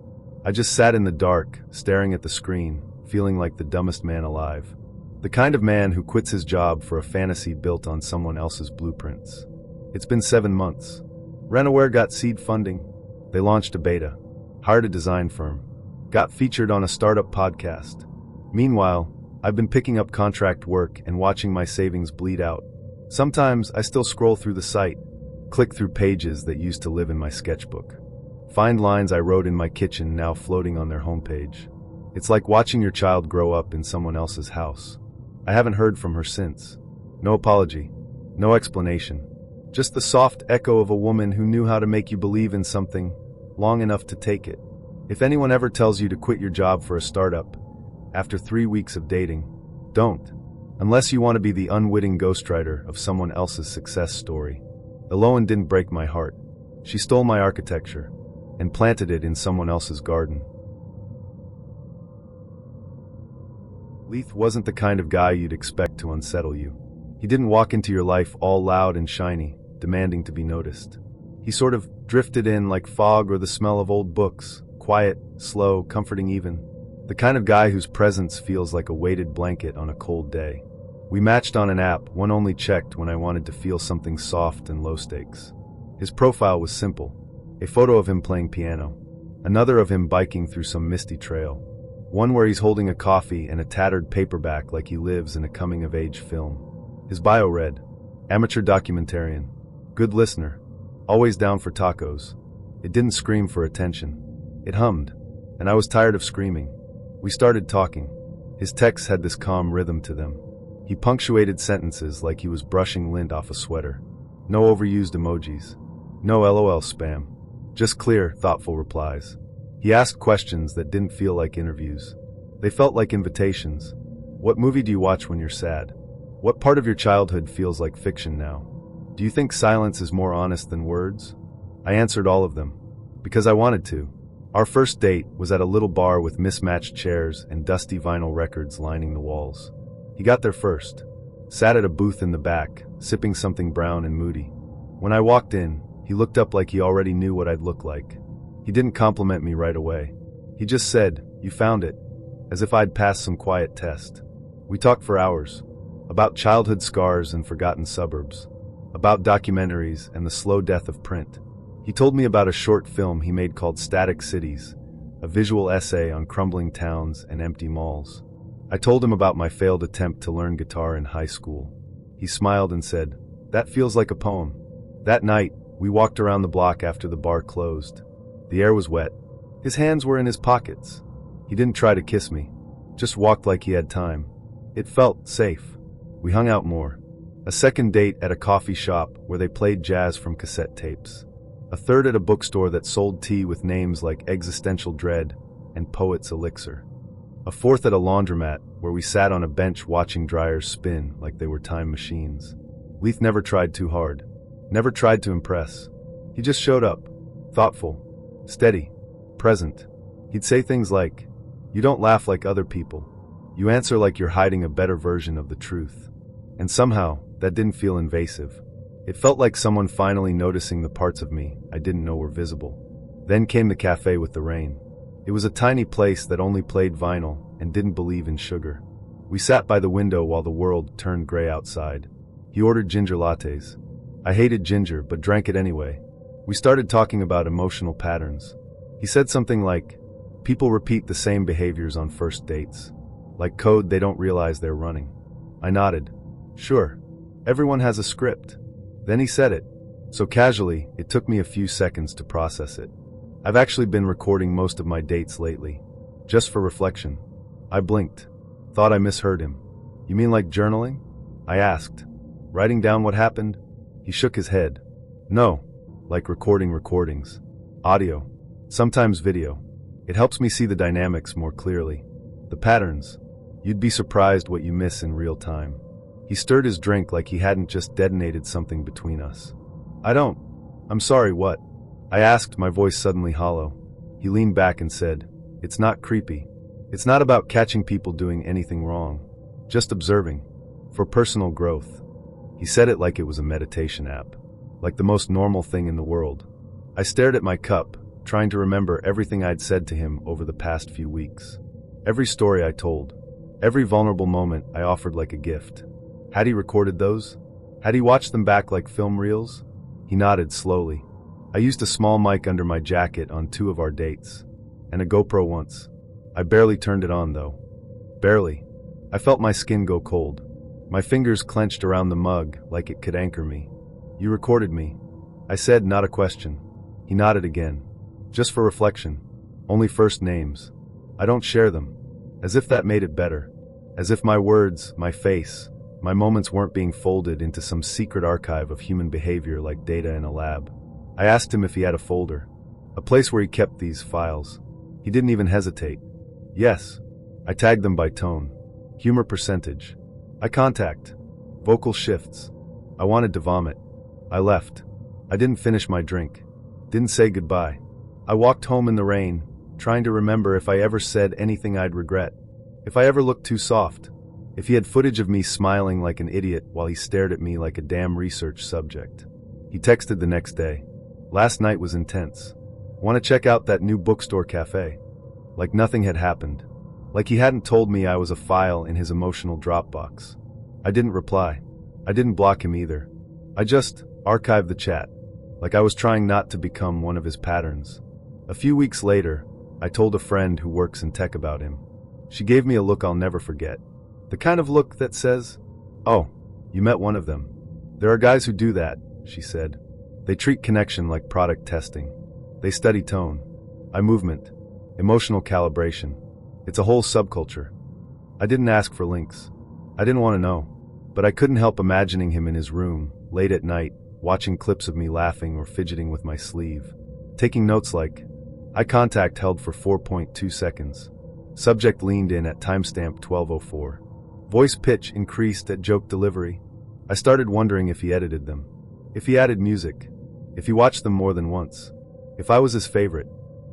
I just sat in the dark, staring at the screen, feeling like the dumbest man alive. The kind of man who quits his job for a fantasy built on someone else's blueprints. It's been 7 months. Renaware got seed funding. They launched a beta, hired a design firm, got featured on a startup podcast. Meanwhile, I've been picking up contract work and watching my savings bleed out. Sometimes I still scroll through the site, click through pages that used to live in my sketchbook. Find lines I wrote in my kitchen now floating on their homepage. It's like watching your child grow up in someone else's house. I haven't heard from her since. No apology, no explanation. Just the soft echo of a woman who knew how to make you believe in something long enough to take it. If anyone ever tells you to quit your job for a startup after 3 weeks of dating, don't. Unless you want to be the unwitting ghostwriter of someone else's success story. Eloan didn't break my heart. She stole my architecture and planted it in someone else's garden. Leith wasn't the kind of guy you'd expect to unsettle you. He didn't walk into your life all loud and shiny, demanding to be noticed. He sort of drifted in like fog or the smell of old books, quiet, slow, comforting even. The kind of guy whose presence feels like a weighted blanket on a cold day. We matched on an app one only checked when I wanted to feel something soft and low stakes. His profile was simple. A photo of him playing piano. Another of him biking through some misty trail. One where he's holding a coffee and a tattered paperback like he lives in a coming-of-age film. His bio read, amateur documentarian, good listener, always down for tacos. It didn't scream for attention. It hummed, and I was tired of screaming. We started talking. His texts had this calm rhythm to them. He punctuated sentences like he was brushing lint off a sweater. No overused emojis. No LOL spam. Just clear, thoughtful replies. He asked questions that didn't feel like interviews. They felt like invitations. What movie do you watch when you're sad? What part of your childhood feels like fiction now? Do you think silence is more honest than words? I answered all of them. Because I wanted to. Our first date was at a little bar with mismatched chairs and dusty vinyl records lining the walls. He got there first. Sat at a booth in the back, sipping something brown and moody. When I walked in, he looked up like he already knew what I'd look like. He didn't compliment me right away. He just said, "You found it," as if I'd passed some quiet test. We talked for hours. About childhood scars and forgotten suburbs. About documentaries and the slow death of print. He told me about a short film he made called Static Cities, a visual essay on crumbling towns and empty malls. I told him about my failed attempt to learn guitar in high school. He smiled and said, "That feels like a poem." That night, we walked around the block after the bar closed. The air was wet. His hands were in his pockets. He didn't try to kiss me, just walked like he had time. It felt safe. We hung out more. A second date at a coffee shop where they played jazz from cassette tapes. A third at a bookstore that sold tea with names like Existential Dread and Poet's Elixir. A fourth at a laundromat where we sat on a bench watching dryers spin like they were time machines. Leith never tried too hard. Never tried to impress. He just showed up. Thoughtful. Steady. Present. He'd say things like, "You don't laugh like other people. You answer like you're hiding a better version of the truth." And somehow, that didn't feel invasive. It felt like someone finally noticing the parts of me I didn't know were visible. Then came the cafe with the rain. It was a tiny place that only played vinyl and didn't believe in sugar. We sat by the window while the world turned gray outside. He ordered ginger lattes. I hated ginger, but drank it anyway. We started talking about emotional patterns. He said something like, "People repeat the same behaviors on first dates. Like code they don't realize they're running." I nodded. Sure. Everyone has a script. Then he said it. So casually, it took me a few seconds to process it. I've actually been recording most of my dates lately. Just for reflection. I blinked. Thought I misheard him. "You mean like journaling?" I asked. "Writing down what happened?" He shook his head. "No. Like recording recordings. Audio. Sometimes video. It helps me see the dynamics more clearly. The patterns. You'd be surprised what you miss in real time." He stirred his drink like he hadn't just detonated something between us. I'm sorry, what?" I asked, my voice suddenly hollow. He leaned back and said, "It's not creepy. It's not about catching people doing anything wrong. Just observing. For personal growth." He said it like it was a meditation app. Like the most normal thing in the world. I stared at my cup, trying to remember everything I'd said to him over the past few weeks. Every story I told. Every vulnerable moment I offered like a gift. Had he recorded those? Had he watched them back like film reels? He nodded slowly. I used a small mic under my jacket on 2 of our dates. And a GoPro once. I barely turned it on though. Barely. I felt my skin go cold. My fingers clenched around the mug like it could anchor me. "You recorded me," I said, not a question. He nodded again. "Just for reflection. Only first names. I don't share them." As if that made it better. As if my words, my face, my moments weren't being folded into some secret archive of human behavior like data in a lab. I asked him if he had a folder. A place where he kept these files. He didn't even hesitate. "Yes." I tagged them by tone. Humor percentage. Eye contact. Vocal shifts. I wanted to vomit. I left. I didn't finish my drink. Didn't say goodbye. I walked home in the rain, trying to remember if I ever said anything I'd regret. If I ever looked too soft. If he had footage of me smiling like an idiot while he stared at me like a damn research subject. He texted the next day. "Last night was intense. Want to check out that new bookstore cafe?" Like nothing had happened. Like he hadn't told me I was a file in his emotional Dropbox. I didn't reply. I didn't block him either. I just archived the chat. Like I was trying not to become one of his patterns. A few weeks later, I told a friend who works in tech about him. She gave me a look I'll never forget. The kind of look that says, "Oh, you met one of them. There are guys who do that," she said. "They treat connection like product testing. They study tone, eye movement, emotional calibration. It's a whole subculture." I didn't ask for links. I didn't want to know. But I couldn't help imagining him in his room, late at night, watching clips of me laughing or fidgeting with my sleeve. Taking notes like, eye contact held for 4.2 seconds. Subject leaned in at timestamp 12:04. Voice pitch increased at joke delivery. I started wondering if he edited them. If he added music. If he watched them more than once. If I was his favorite.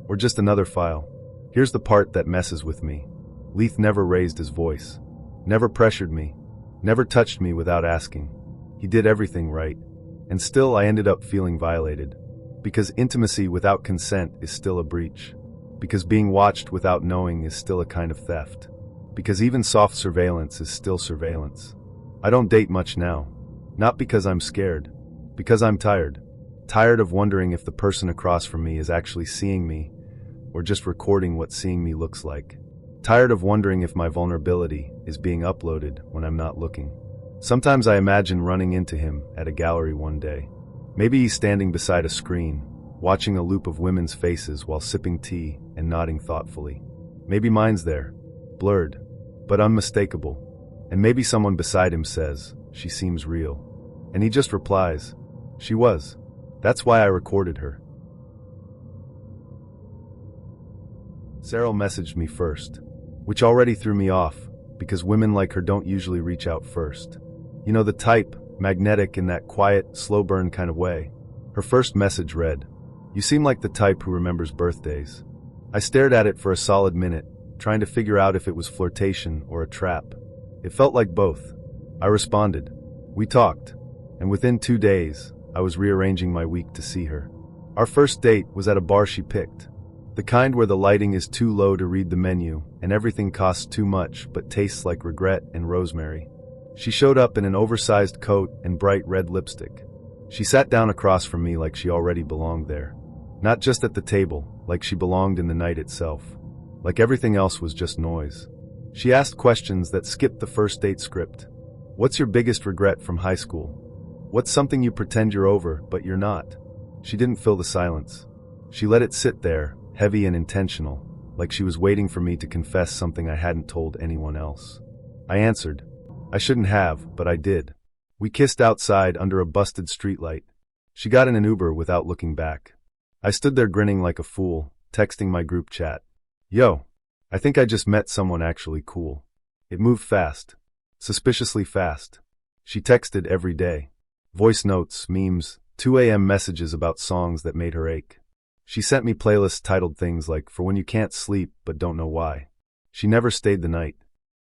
Or just another file. Here's the part that messes with me. Leith never raised his voice. Never pressured me. Never touched me without asking. He did everything right. And still I ended up feeling violated. Because intimacy without consent is still a breach. Because being watched without knowing is still a kind of theft. Because even soft surveillance is still surveillance. I don't date much now. Not because I'm scared. Because I'm tired. Tired of wondering if the person across from me is actually seeing me, or just recording what seeing me looks like. Tired of wondering if my vulnerability is being uploaded when I'm not looking. Sometimes I imagine running into him at a gallery one day. Maybe he's standing beside a screen, watching a loop of women's faces while sipping tea and nodding thoughtfully. Maybe mine's there, blurred, but unmistakable. And maybe someone beside him says, "She seems real." And he just replies, "She was. That's why I recorded her." Sarah messaged me first, which already threw me off, because women like her don't usually reach out first. You know, the type, magnetic in that quiet, slow burn kind of way. Her first message read, "You seem like the type who remembers birthdays." I stared at it for a solid minute, trying to figure out if it was flirtation or a trap. It felt like both. I responded. We talked, and within 2 days, I was rearranging my week to see her. Our first date was at a bar she picked. The kind where the lighting is too low to read the menu, and everything costs too much but tastes like regret and rosemary. She showed up in an oversized coat and bright red lipstick. She sat down across from me like she already belonged there. Not just at the table, like she belonged in the night itself. Like everything else was just noise. She asked questions that skipped the first date script. What's your biggest regret from high school? What's something you pretend you're over, but you're not? She didn't fill the silence. She let it sit there, heavy and intentional, like she was waiting for me to confess something I hadn't told anyone else. I answered. I shouldn't have, but I did. We kissed outside under a busted streetlight. She got in an Uber without looking back. I stood there grinning like a fool, texting my group chat. Yo, I think I just met someone actually cool. It moved fast. Suspiciously fast. She texted every day. Voice notes, memes, 2 a.m. messages about songs that made her ache. She sent me playlists titled things like For When You Can't Sleep But Don't Know Why. She never stayed the night.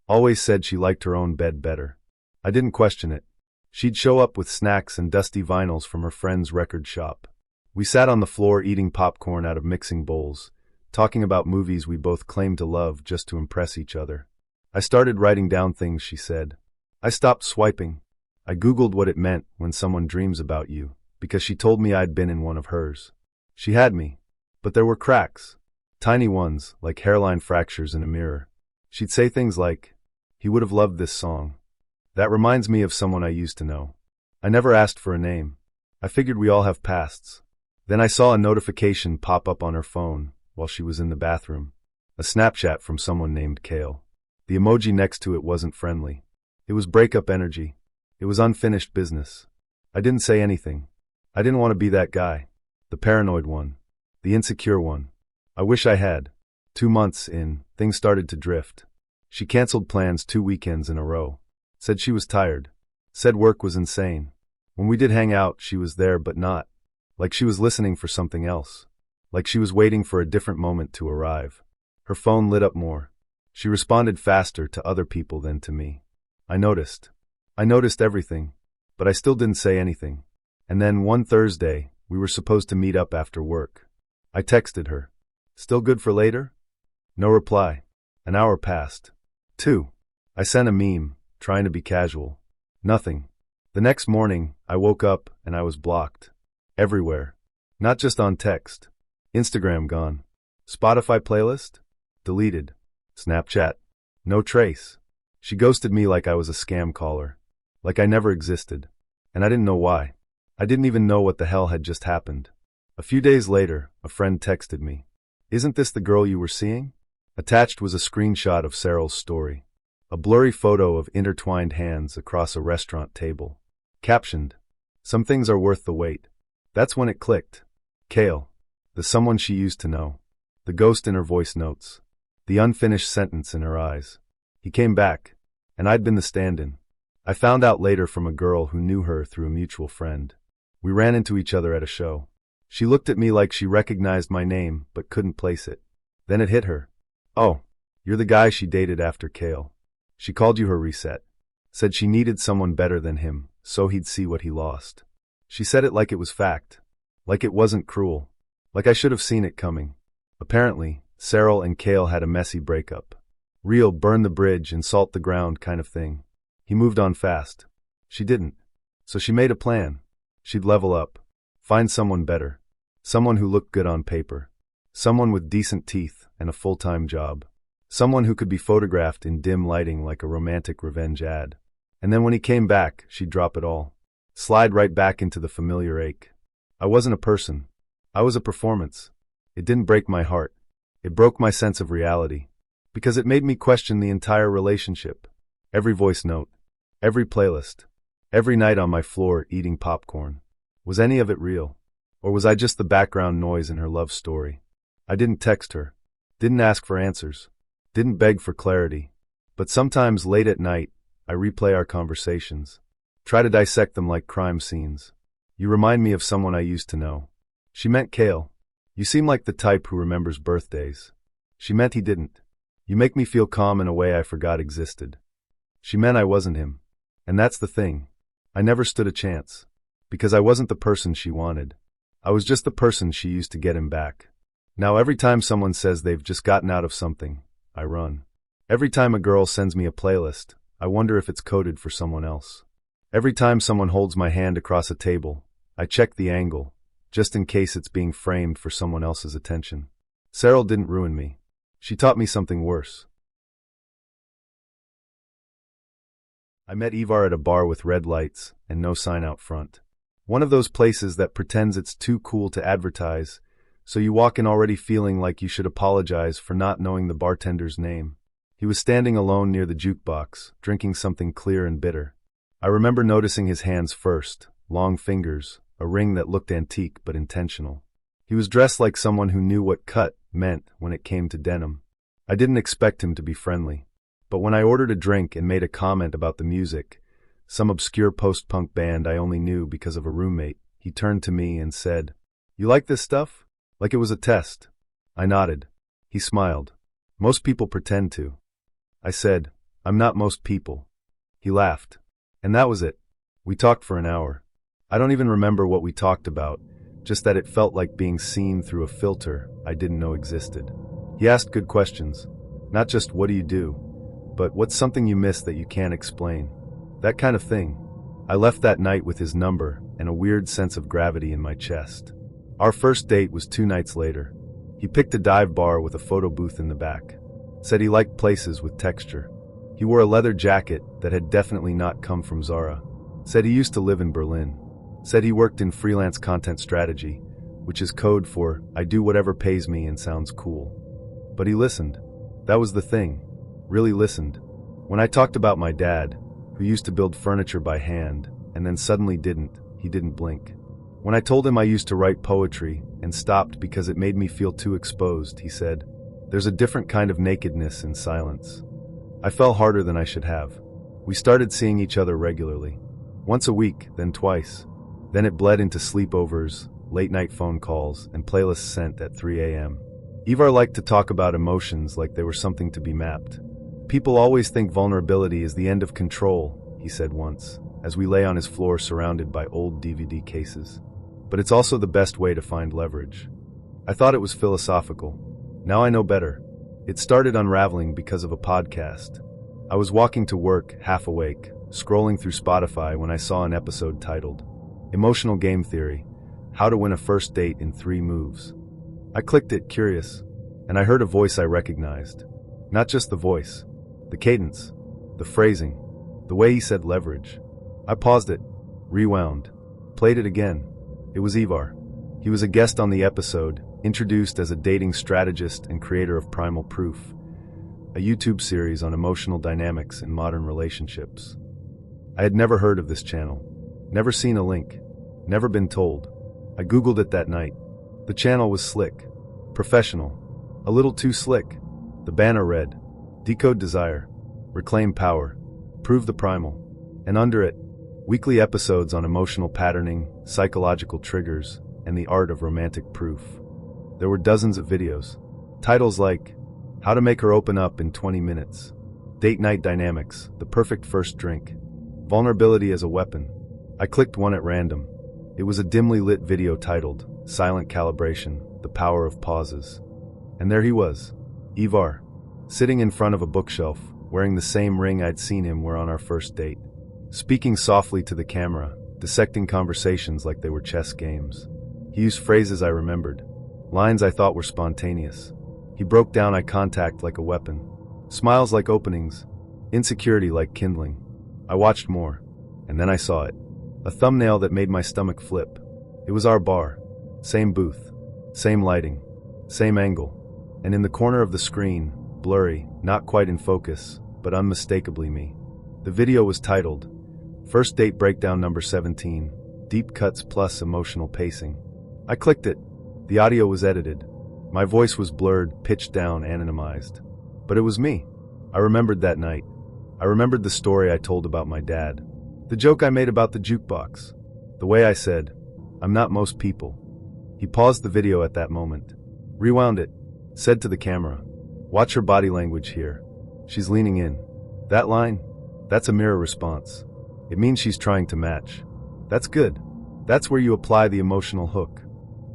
Always said she liked her own bed better. I didn't question it. She'd show up with snacks and dusty vinyls from her friend's record shop. We sat on the floor eating popcorn out of mixing bowls, talking about movies we both claimed to love just to impress each other. I started writing down things she said. I stopped swiping. I Googled what it meant when someone dreams about you, because she told me I'd been in one of hers. She had me, but there were cracks. Tiny ones, like hairline fractures in a mirror. She'd say things like, "He would have loved this song. That reminds me of someone I used to know." I never asked for a name. I figured we all have pasts. Then I saw a notification pop up on her phone while she was in the bathroom. A Snapchat from someone named Kale. The emoji next to it wasn't friendly. It was breakup energy. It was unfinished business. I didn't say anything. I didn't want to be that guy. The paranoid one. The insecure one. I wish I had. 2 months in, things started to drift. She canceled plans 2 weekends in a row. Said she was tired. Said work was insane. When we did hang out, she was there but not. Like she was listening for something else. Like she was waiting for a different moment to arrive. Her phone lit up more. She responded faster to other people than to me. I noticed. I noticed everything, but I still didn't say anything. And then one Thursday, we were supposed to meet up after work. I texted her. "Still good for later?" No reply. An hour passed. 2. I sent a meme, trying to be casual. Nothing. The next morning, I woke up and I was blocked. Everywhere. Not just on text. Instagram gone. Spotify playlist? Deleted. Snapchat? No trace. She ghosted me like I was a scam caller. Like I never existed. And I didn't know why. I didn't even know what the hell had just happened. A few days later, a friend texted me. "Isn't this the girl you were seeing?" Attached was a screenshot of Cyril's story. A blurry photo of intertwined hands across a restaurant table. Captioned, "Some things are worth the wait." That's when it clicked. Kale. The someone she used to know. The ghost in her voice notes. The unfinished sentence in her eyes. He came back, and I'd been the stand-in. I found out later from a girl who knew her through a mutual friend. We ran into each other at a show. She looked at me like she recognized my name, but couldn't place it. Then it hit her. "Oh, you're the guy she dated after Kale. She called you her reset. Said she needed someone better than him, so he'd see what he lost." She said it like it was fact. Like it wasn't cruel. Like I should have seen it coming. Apparently, Cyril and Kale had a messy breakup. Real burn the bridge and salt the ground kind of thing. He moved on fast. She didn't. So she made a plan. She'd level up. Find someone better. Someone who looked good on paper. Someone with decent teeth and a full-time job. Someone who could be photographed in dim lighting like a romantic revenge ad. And then when he came back, she'd drop it all. Slide right back into the familiar ache. I wasn't a person. I was a performance. It didn't break my heart. It broke my sense of reality. Because it made me question the entire relationship. Every voice note. Every playlist. Every night on my floor eating popcorn. Was any of it real? Or was I just the background noise in her love story? I didn't text her. Didn't ask for answers. Didn't beg for clarity. But sometimes late at night, I replay our conversations. Try to dissect them like crime scenes. "You remind me of someone I used to know." She meant Kale. "You seem like the type who remembers birthdays." She meant he didn't. "You make me feel calm in a way I forgot existed." She meant I wasn't him. And that's the thing. I never stood a chance. Because I wasn't the person she wanted. I was just the person she used to get him back. Now every time someone says they've just gotten out of something, I run. Every time a girl sends me a playlist, I wonder if it's coded for someone else. Every time someone holds my hand across a table, I check the angle, just in case it's being framed for someone else's attention. Cyril didn't ruin me. She taught me something worse. I met Ivar at a bar with red lights and no sign out front. One of those places that pretends it's too cool to advertise, so you walk in already feeling like you should apologize for not knowing the bartender's name. He was standing alone near the jukebox, drinking something clear and bitter. I remember noticing his hands first, long fingers, a ring that looked antique but intentional. He was dressed like someone who knew what cut meant when it came to denim. I didn't expect him to be friendly. But when I ordered a drink and made a comment about the music, some obscure post-punk band I only knew because of a roommate, he turned to me and said, "You like this stuff?" Like it was a test. I nodded. He smiled. Most people pretend to. I said, I'm not most people. He laughed. And that was it. We talked for an hour. I don't even remember what we talked about, just that it felt like being seen through a filter I didn't know existed. He asked good questions. Not just what do you do, but what's something you miss that you can't explain. That kind of thing. I left that night with his number and a weird sense of gravity in my chest. Our first date was 2 nights later. He picked a dive bar with a photo booth in the back. Said he liked places with texture. He wore a leather jacket that had definitely not come from Zara. Said he used to live in Berlin. Said he worked in freelance content strategy, which is code for I do whatever pays me and sounds cool. But he listened. That was the thing. Really listened. When I talked about my dad, who used to build furniture by hand, and then suddenly didn't, he didn't blink. When I told him I used to write poetry and stopped because it made me feel too exposed, he said, there's a different kind of nakedness in silence. I fell harder than I should have. We started seeing each other regularly. Once a week, then twice. Then it bled into sleepovers, late-night phone calls, and playlists sent at 3 a.m. Ivar liked to talk about emotions like they were something to be mapped. People always think vulnerability is the end of control, he said once, as we lay on his floor surrounded by old DVD cases. But it's also the best way to find leverage. I thought it was philosophical. Now I know better. It started unraveling because of a podcast. I was walking to work, half awake, scrolling through Spotify when I saw an episode titled, Emotional Game Theory, How to Win a First Date in 3 Moves. I clicked it, curious, and I heard a voice I recognized. Not just the voice, the cadence, the phrasing, the way he said leverage. I paused it, rewound, played it again. It was Ivar. He was a guest on the episode, introduced as a dating strategist and creator of Primal Proof, a YouTube series on emotional dynamics in modern relationships. I had never heard of this channel, never seen a link, never been told. I Googled it that night. The channel was slick, professional, a little too slick. The banner read, Decode Desire, Reclaim Power, Prove the Primal, and under it, weekly episodes on emotional patterning, psychological triggers, and the art of romantic proof. There were dozens of videos. Titles like, How to Make Her Open Up in 20 Minutes, Date Night Dynamics, The Perfect First Drink, Vulnerability as a Weapon. I clicked one at random. It was a dimly lit video titled, Silent Calibration, The Power of Pauses. And there he was, Ivar, sitting in front of a bookshelf, wearing the same ring I'd seen him wear on our first date. Speaking softly to the camera, dissecting conversations like they were chess games. He used phrases I remembered, lines I thought were spontaneous. He broke down eye contact like a weapon, smiles like openings, insecurity like kindling. I watched more, and then I saw it. A thumbnail that made my stomach flip. It was our bar. Same booth, same lighting, same angle. And in the corner of the screen, blurry, not quite in focus, but unmistakably me. The video was titled, First Date Breakdown Number 17, Deep Cuts Plus Emotional Pacing. I clicked it. The audio was edited. My voice was blurred, pitched down, anonymized. But it was me. I remembered that night. I remembered the story I told about my dad. The joke I made about the jukebox. The way I said, I'm not most people. He paused the video at that moment. Rewound it. Said to the camera, watch her body language here. She's leaning in. That line? That's a mirror response. It means she's trying to match. That's good. That's where you apply the emotional hook.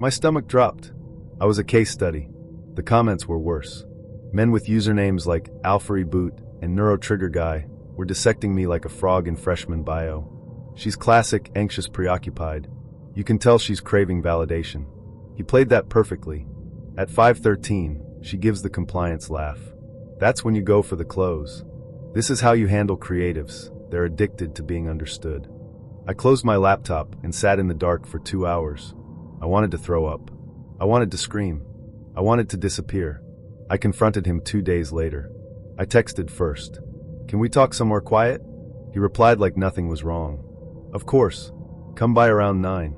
My stomach dropped. I was a case study. The comments were worse. Men with usernames like AlphaReboot and NeuroTriggerGuy were dissecting me like a frog in freshman bio. She's classic, anxious, preoccupied. You can tell she's craving validation. He played that perfectly. At 5:13, she gives the compliance laugh. That's when you go for the close. This is how you handle creatives. They're addicted to being understood. I closed my laptop and sat in the dark for 2 hours. I wanted to throw up. I wanted to scream. I wanted to disappear. I confronted him 2 days later. I texted first. Can we talk somewhere quiet? He replied like nothing was wrong. Of course. Come by around 9.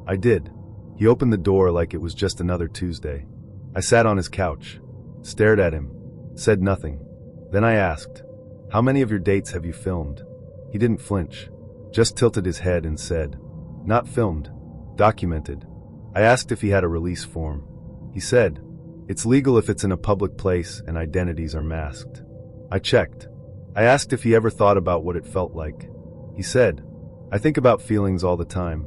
I did. He opened the door like it was just another Tuesday. I sat on his couch, stared at him, said nothing. Then I asked, how many of your dates have you filmed? He didn't flinch, just tilted his head and said, not filmed, documented. I asked if he had a release form. He said, "It's legal if it's in a public place and identities are masked." I checked. I asked if he ever thought about what it felt like. He said, "I think about feelings all the time.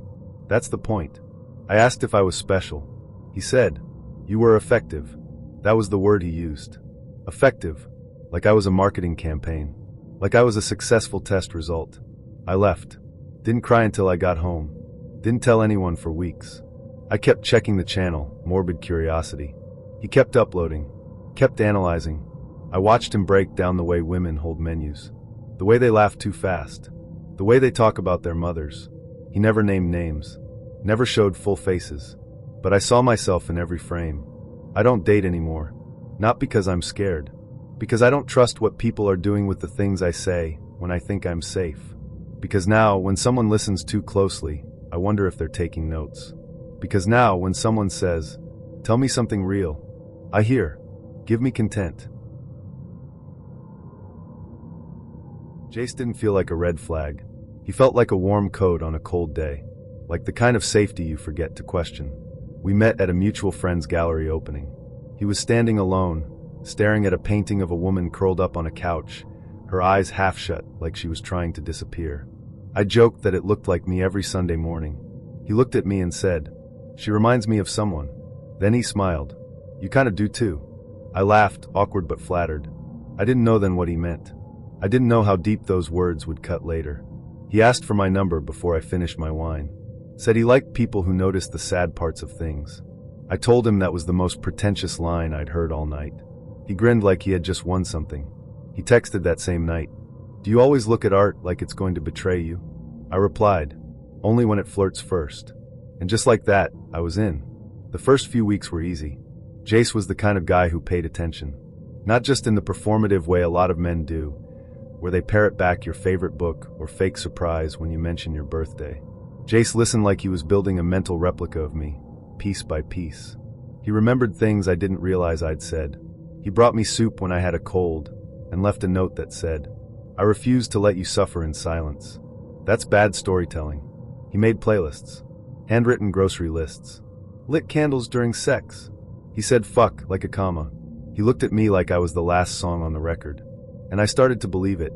That's the point." I asked if I was special. He said, "You were effective." That was the word he used. Effective. Like I was a marketing campaign. Like I was a successful test result. I left. Didn't cry until I got home. Didn't tell anyone for weeks. I kept checking the channel, morbid curiosity. He kept uploading. Kept analyzing. I watched him break down the way women hold menus. The way they laugh too fast. The way they talk about their mothers. He never named names. Never showed full faces. But I saw myself in every frame. I don't date anymore. Not because I'm scared. Because I don't trust what people are doing with the things I say when I think I'm safe. Because now, when someone listens too closely, I wonder if they're taking notes. Because now, when someone says, "Tell me something real," I hear, "Give me content." Jace didn't feel like a red flag. He felt like a warm coat on a cold day. Like the kind of safety you forget to question. We met at a mutual friend's gallery opening. He was standing alone, staring at a painting of a woman curled up on a couch, her eyes half shut like she was trying to disappear. I joked that it looked like me every Sunday morning. He looked at me and said, "She reminds me of someone." Then he smiled. "You kind of do too." I laughed, awkward but flattered. I didn't know then what he meant. I didn't know how deep those words would cut later. He asked for my number before I finished my wine. Said he liked people who noticed the sad parts of things. I told him that was the most pretentious line I'd heard all night. He grinned like he had just won something. He texted that same night, "Do you always look at art like it's going to betray you?" I replied, "Only when it flirts first." And just like that, I was in. The first few weeks were easy. Jace was the kind of guy who paid attention. Not just in the performative way a lot of men do, where they parrot back your favorite book or fake surprise when you mention your birthday. Jace listened like he was building a mental replica of me, piece by piece. He remembered things I didn't realize I'd said. He brought me soup when I had a cold, and left a note that said, "I refuse to let you suffer in silence." That's bad storytelling. He made playlists. Handwritten grocery lists. Lit candles during sex. He said fuck like a comma. He looked at me like I was the last song on the record. And I started to believe it.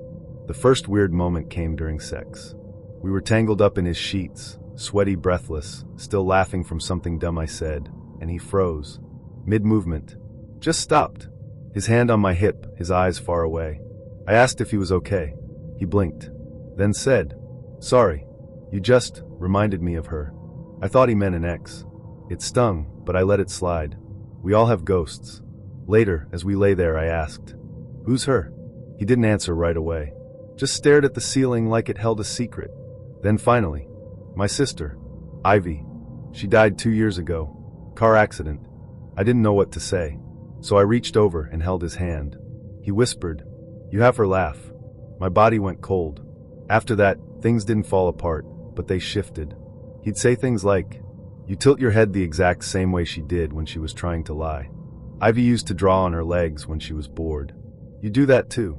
The first weird moment came during sex. We were tangled up in his sheets, sweaty, breathless, still laughing from something dumb I said, and he froze. Mid-movement. Just stopped. His hand on my hip, his eyes far away. I asked if he was okay. He blinked. Then said, "Sorry. You just reminded me of her." I thought he meant an ex. It stung, but I let it slide. We all have ghosts. Later, as we lay there, I asked, "Who's her?" He didn't answer right away. Just stared at the ceiling like it held a secret. Then finally, "My sister, Ivy. She died 2 years ago. Car accident." I didn't know what to say, so I reached over and held his hand. He whispered, "You have her laugh." My body went cold. After that, things didn't fall apart, but they shifted. He'd say things like, "You tilt your head the exact same way she did when she was trying to lie. Ivy used to draw on her legs when she was bored. You do that too."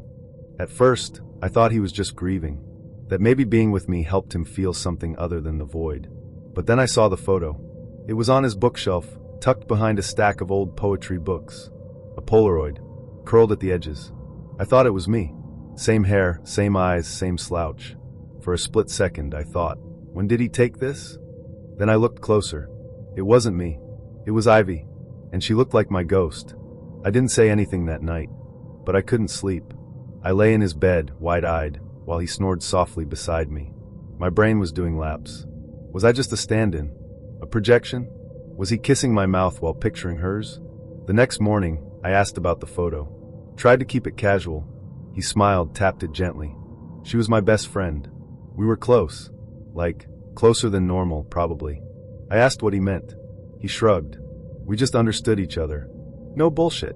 At first, I thought he was just grieving, that maybe being with me helped him feel something other than the void. But then I saw the photo. It was on his bookshelf, tucked behind a stack of old poetry books. A Polaroid, curled at the edges. I thought it was me. Same hair, same eyes, same slouch. For a split second, I thought, when did he take this? Then I looked closer. It wasn't me. It was Ivy, and she looked like my ghost. I didn't say anything that night, but I couldn't sleep. I lay in his bed, wide-eyed, while he snored softly beside me. My brain was doing laps. Was I just a stand-in? A projection? Was he kissing my mouth while picturing hers? The next morning, I asked about the photo. Tried to keep it casual. He smiled, tapped it gently. She was my best friend. We were close. Like, closer than normal, probably. I asked what he meant. He shrugged. We just understood each other. No bullshit.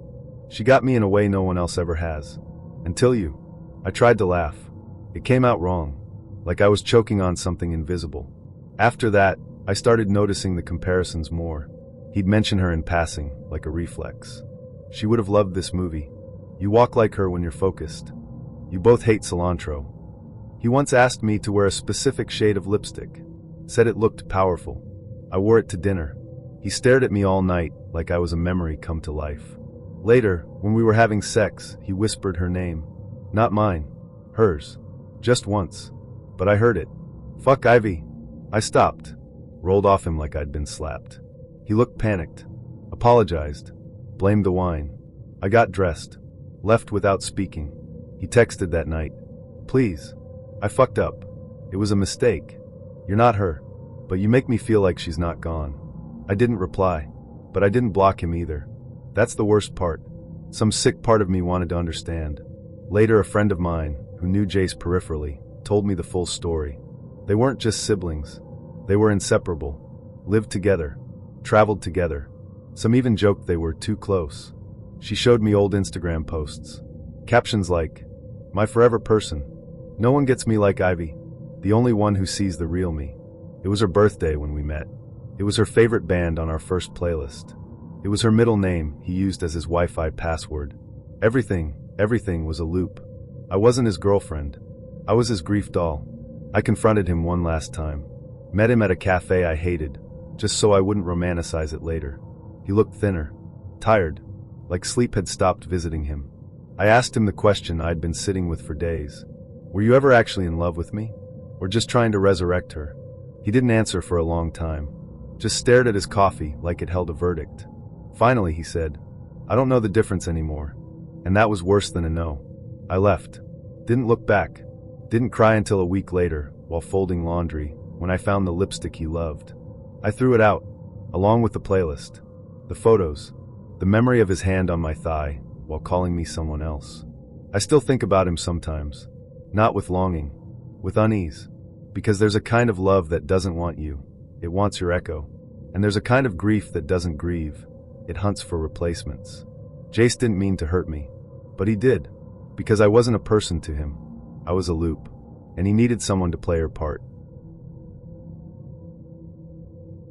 She got me in a way no one else ever has. Until you. I tried to laugh. It came out wrong. Like I was choking on something invisible. After that, I started noticing the comparisons more. He'd mention her in passing, like a reflex. She would have loved this movie. You walk like her when you're focused. You both hate cilantro. He once asked me to wear a specific shade of lipstick. Said it looked powerful. I wore it to dinner. He stared at me all night like I was a memory come to life. Later, when we were having sex, he whispered her name. Not mine. Hers. Just once. But I heard it. Fuck Ivy. I stopped. Rolled off him like I'd been slapped. He looked panicked. Apologized. Blamed the wine. I got dressed. Left without speaking. He texted that night. Please. I fucked up. It was a mistake. You're not her. But you make me feel like she's not gone. I didn't reply. But I didn't block him either. That's the worst part. Some sick part of me wanted to understand. Later, a friend of mine, who knew Jace peripherally, told me the full story. They weren't just siblings. They were inseparable. Lived together. Traveled together. Some even joked they were too close. She showed me old Instagram posts. Captions like, "My forever person. No one gets me like Ivy. The only one who sees the real me." It was her birthday when we met. It was her favorite band on our first playlist. It was her middle name he used as his Wi-Fi password. Everything was a loop. I wasn't his girlfriend. I was his grief doll. I confronted him one last time. Met him at a cafe I hated, just so I wouldn't romanticize it later. He looked thinner. Tired. Like sleep had stopped visiting him. I asked him the question I'd been sitting with for days. Were you ever actually in love with me? Or just trying to resurrect her? He didn't answer for a long time. Just stared at his coffee like it held a verdict. Finally, he said, "I don't know the difference anymore." And that was worse than a no. I left. Didn't look back. Didn't cry until a week later, while folding laundry, when I found the lipstick he loved. I threw it out, along with the playlist. The photos. The memory of his hand on my thigh, while calling me someone else. I still think about him sometimes. Not with longing. With unease. Because there's a kind of love that doesn't want you. It wants your echo. And there's a kind of grief that doesn't grieve. It hunts for replacements. Jace didn't mean to hurt me. But he did. Because I wasn't a person to him. I was a loop. And he needed someone to play her part.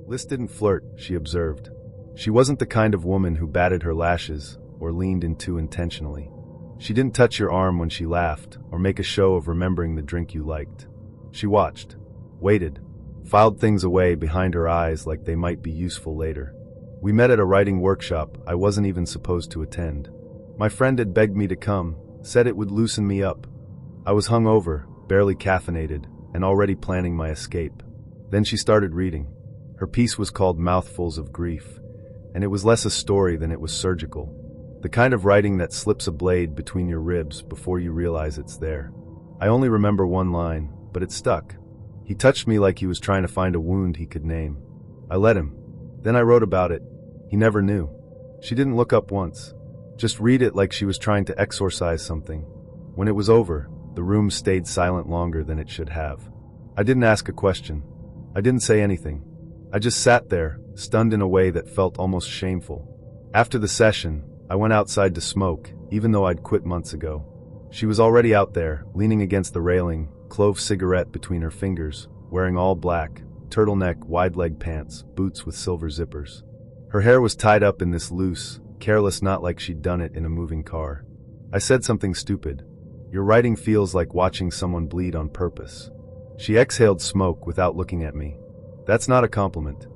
Liz didn't flirt, she observed. She wasn't the kind of woman who batted her lashes or leaned in too intentionally. She didn't touch your arm when she laughed or make a show of remembering the drink you liked. She watched. Waited. Filed things away behind her eyes like they might be useful later. We met at a writing workshop I wasn't even supposed to attend. My friend had begged me to come, said it would loosen me up. I was hungover, barely caffeinated, and already planning my escape. Then she started reading. Her piece was called Mouthfuls of Grief, and it was less a story than it was surgical. The kind of writing that slips a blade between your ribs before you realize it's there. I only remember one line, but it stuck. He touched me like he was trying to find a wound he could name. I let him. Then I wrote about it. He never knew. She didn't look up once. Just read it like she was trying to exorcise something. When it was over, the room stayed silent longer than it should have. I didn't ask a question. I didn't say anything. I just sat there, stunned in a way that felt almost shameful. After the session, I went outside to smoke, even though I'd quit months ago. She was already out there, leaning against the railing, clove cigarette between her fingers, wearing all black, turtleneck, wide-leg pants, boots with silver zippers. Her hair was tied up in this loose, careless knot like she'd done it in a moving car. I said something stupid. Your writing feels like watching someone bleed on purpose. She exhaled smoke without looking at me. That's not a compliment.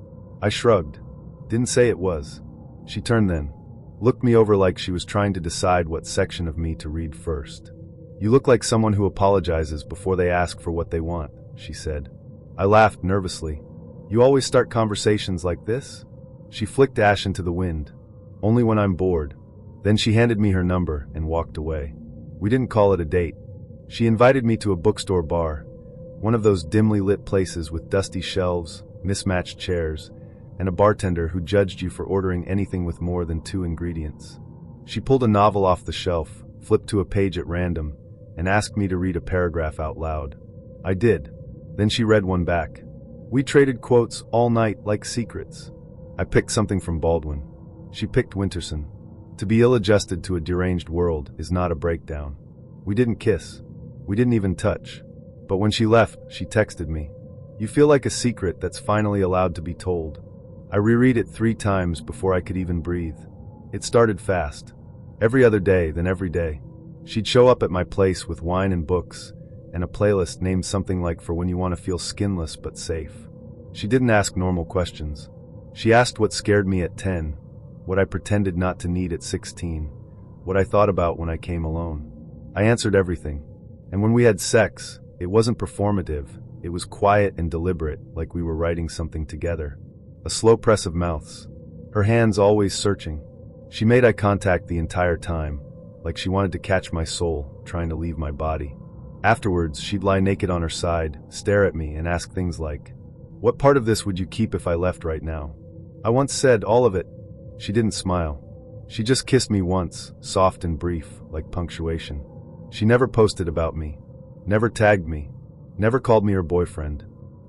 I shrugged. Didn't say it was. She turned then. Looked me over like she was trying to decide what section of me to read first. You look like someone who apologizes before they ask for what they want, she said. I laughed nervously. You always start conversations like this? She flicked ash into the wind. Only when I'm bored. Then she handed me her number and walked away. We didn't call it a date. She invited me to a bookstore bar, one of those dimly lit places with dusty shelves, mismatched chairs, and a bartender who judged you for ordering anything with more than 2 ingredients. She pulled a novel off the shelf, flipped to a page at random, and asked me to read a paragraph out loud. I did. Then she read one back. We traded quotes all night like secrets. I picked something from Baldwin. She picked Winterson. To be ill-adjusted to a deranged world is not a breakdown. We didn't kiss. We didn't even touch. But when she left, she texted me. You feel like a secret that's finally allowed to be told. I reread it 3 times before I could even breathe. It started fast. Every other day, then every day. She'd show up at my place with wine and books, and a playlist named something like For When You Want to Feel Skinless but Safe. She didn't ask normal questions. She asked what scared me at 10, what I pretended not to need at 16, what I thought about when I came alone. I answered everything. And when we had sex, it wasn't performative, it was quiet and deliberate, like we were writing something together. A slow press of mouths. Her hands always searching. She made eye contact the entire time, like she wanted to catch my soul, trying to leave my body. Afterwards, she'd lie naked on her side, stare at me, and ask things like, "What part of this would you keep if I left right now?" I once said, "All of it." She didn't smile. She just kissed me once, soft and brief, like punctuation. She never posted about me, never tagged me, never called me her boyfriend.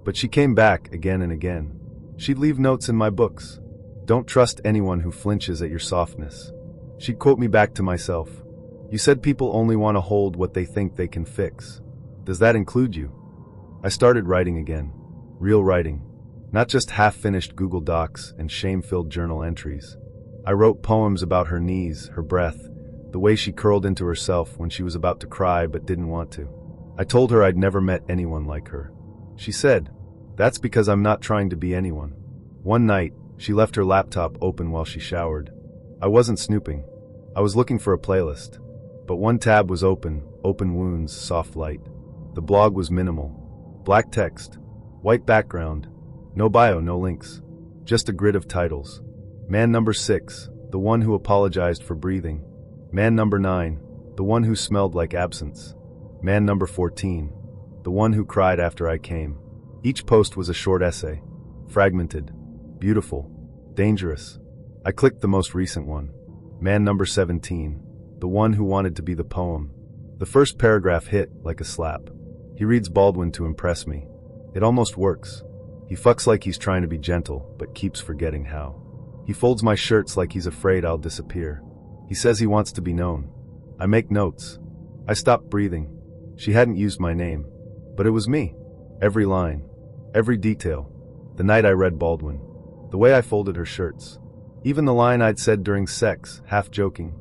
But she came back again and again. She'd leave notes in my books. "Don't trust anyone who flinches at your softness." She'd quote me back to myself. "You said people only want to hold what they think they can fix. Does that include you?" I started writing again. Real writing. Not just half-finished Google Docs and shame-filled journal entries. I wrote poems about her knees, her breath, the way she curled into herself when she was about to cry but didn't want to. I told her I'd never met anyone like her. She said, "That's because I'm not trying to be anyone." One night, she left her laptop open while she showered. I wasn't snooping. I was looking for a playlist. But one tab was open, open wounds, soft light. The blog was minimal. Black text, white background, no bio, no links. Just a grid of titles. Man number 6, the one who apologized for breathing. Man number 9, the one who smelled like absence. Man number 14, the one who cried after I came. Each post was a short essay. Fragmented. Beautiful. Dangerous. I clicked the most recent one. Man number 17, the one who wanted to be the poem. The first paragraph hit like a slap. He reads Baldwin to impress me. It almost works. He fucks like he's trying to be gentle, but keeps forgetting how. He folds my shirts like he's afraid I'll disappear. He says he wants to be known. I make notes. I stopped breathing. She hadn't used my name. But it was me. Every line. Every detail. The night I read Baldwin. The way I folded her shirts. Even the line I'd said during sex, half joking.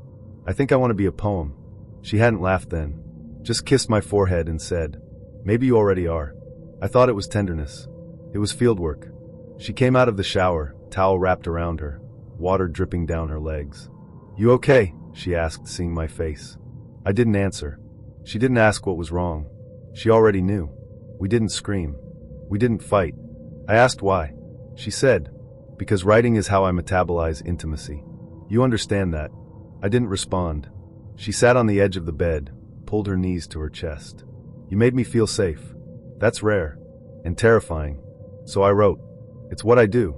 "I think I want to be a poem." She hadn't laughed then. Just kissed my forehead and said, "Maybe you already are." I thought it was tenderness. It was fieldwork. She came out of the shower, towel wrapped around her, water dripping down her legs. "You okay?" she asked, seeing my face. I didn't answer. She didn't ask what was wrong. She already knew. We didn't scream. We didn't fight. I asked why. She said, "Because writing is how I metabolize intimacy. You understand that." I didn't respond. She sat on the edge of the bed, pulled her knees to her chest. "You made me feel safe. That's rare. And terrifying. So I wrote. It's what I do."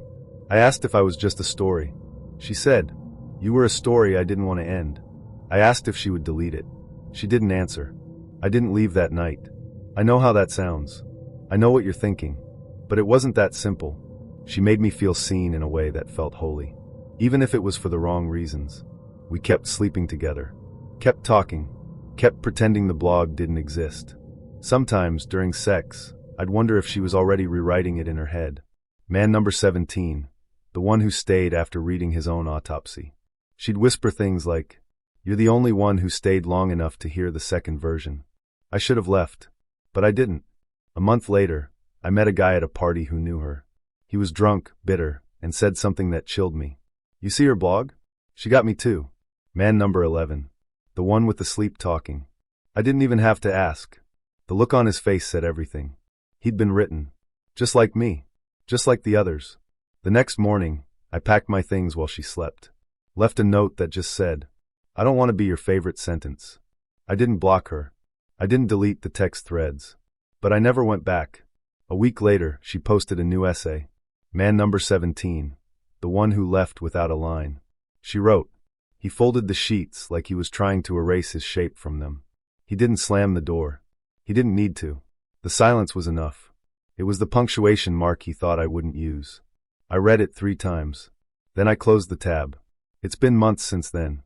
I asked if I was just a story. She said, "You were a story I didn't want to end." I asked if she would delete it. She didn't answer. I didn't leave that night. I know how that sounds. I know what you're thinking. But it wasn't that simple. She made me feel seen in a way that felt holy. Even if it was for the wrong reasons. We kept sleeping together. Kept talking. Kept pretending the blog didn't exist. Sometimes, during sex, I'd wonder if she was already rewriting it in her head. Man number 17, the one who stayed after reading his own autopsy. She'd whisper things like, "You're the only one who stayed long enough to hear the second version." I should have left. But I didn't. A month later, I met a guy at a party who knew her. He was drunk, bitter, and said something that chilled me. "You see her blog? She got me too." Man number 11, the one with the sleep talking. I didn't even have to ask. The look on his face said everything. He'd been written. Just like me. Just like the others. The next morning, I packed my things while she slept. Left a note that just said, "I don't want to be your favorite sentence." I didn't block her. I didn't delete the text threads. But I never went back. A week later, she posted a new essay. Man number 17, the one who left without a line. She wrote, "He folded the sheets like he was trying to erase his shape from them. He didn't slam the door. He didn't need to. The silence was enough. It was the punctuation mark he thought I wouldn't use." I read it 3 times. Then I closed the tab. It's been months since then.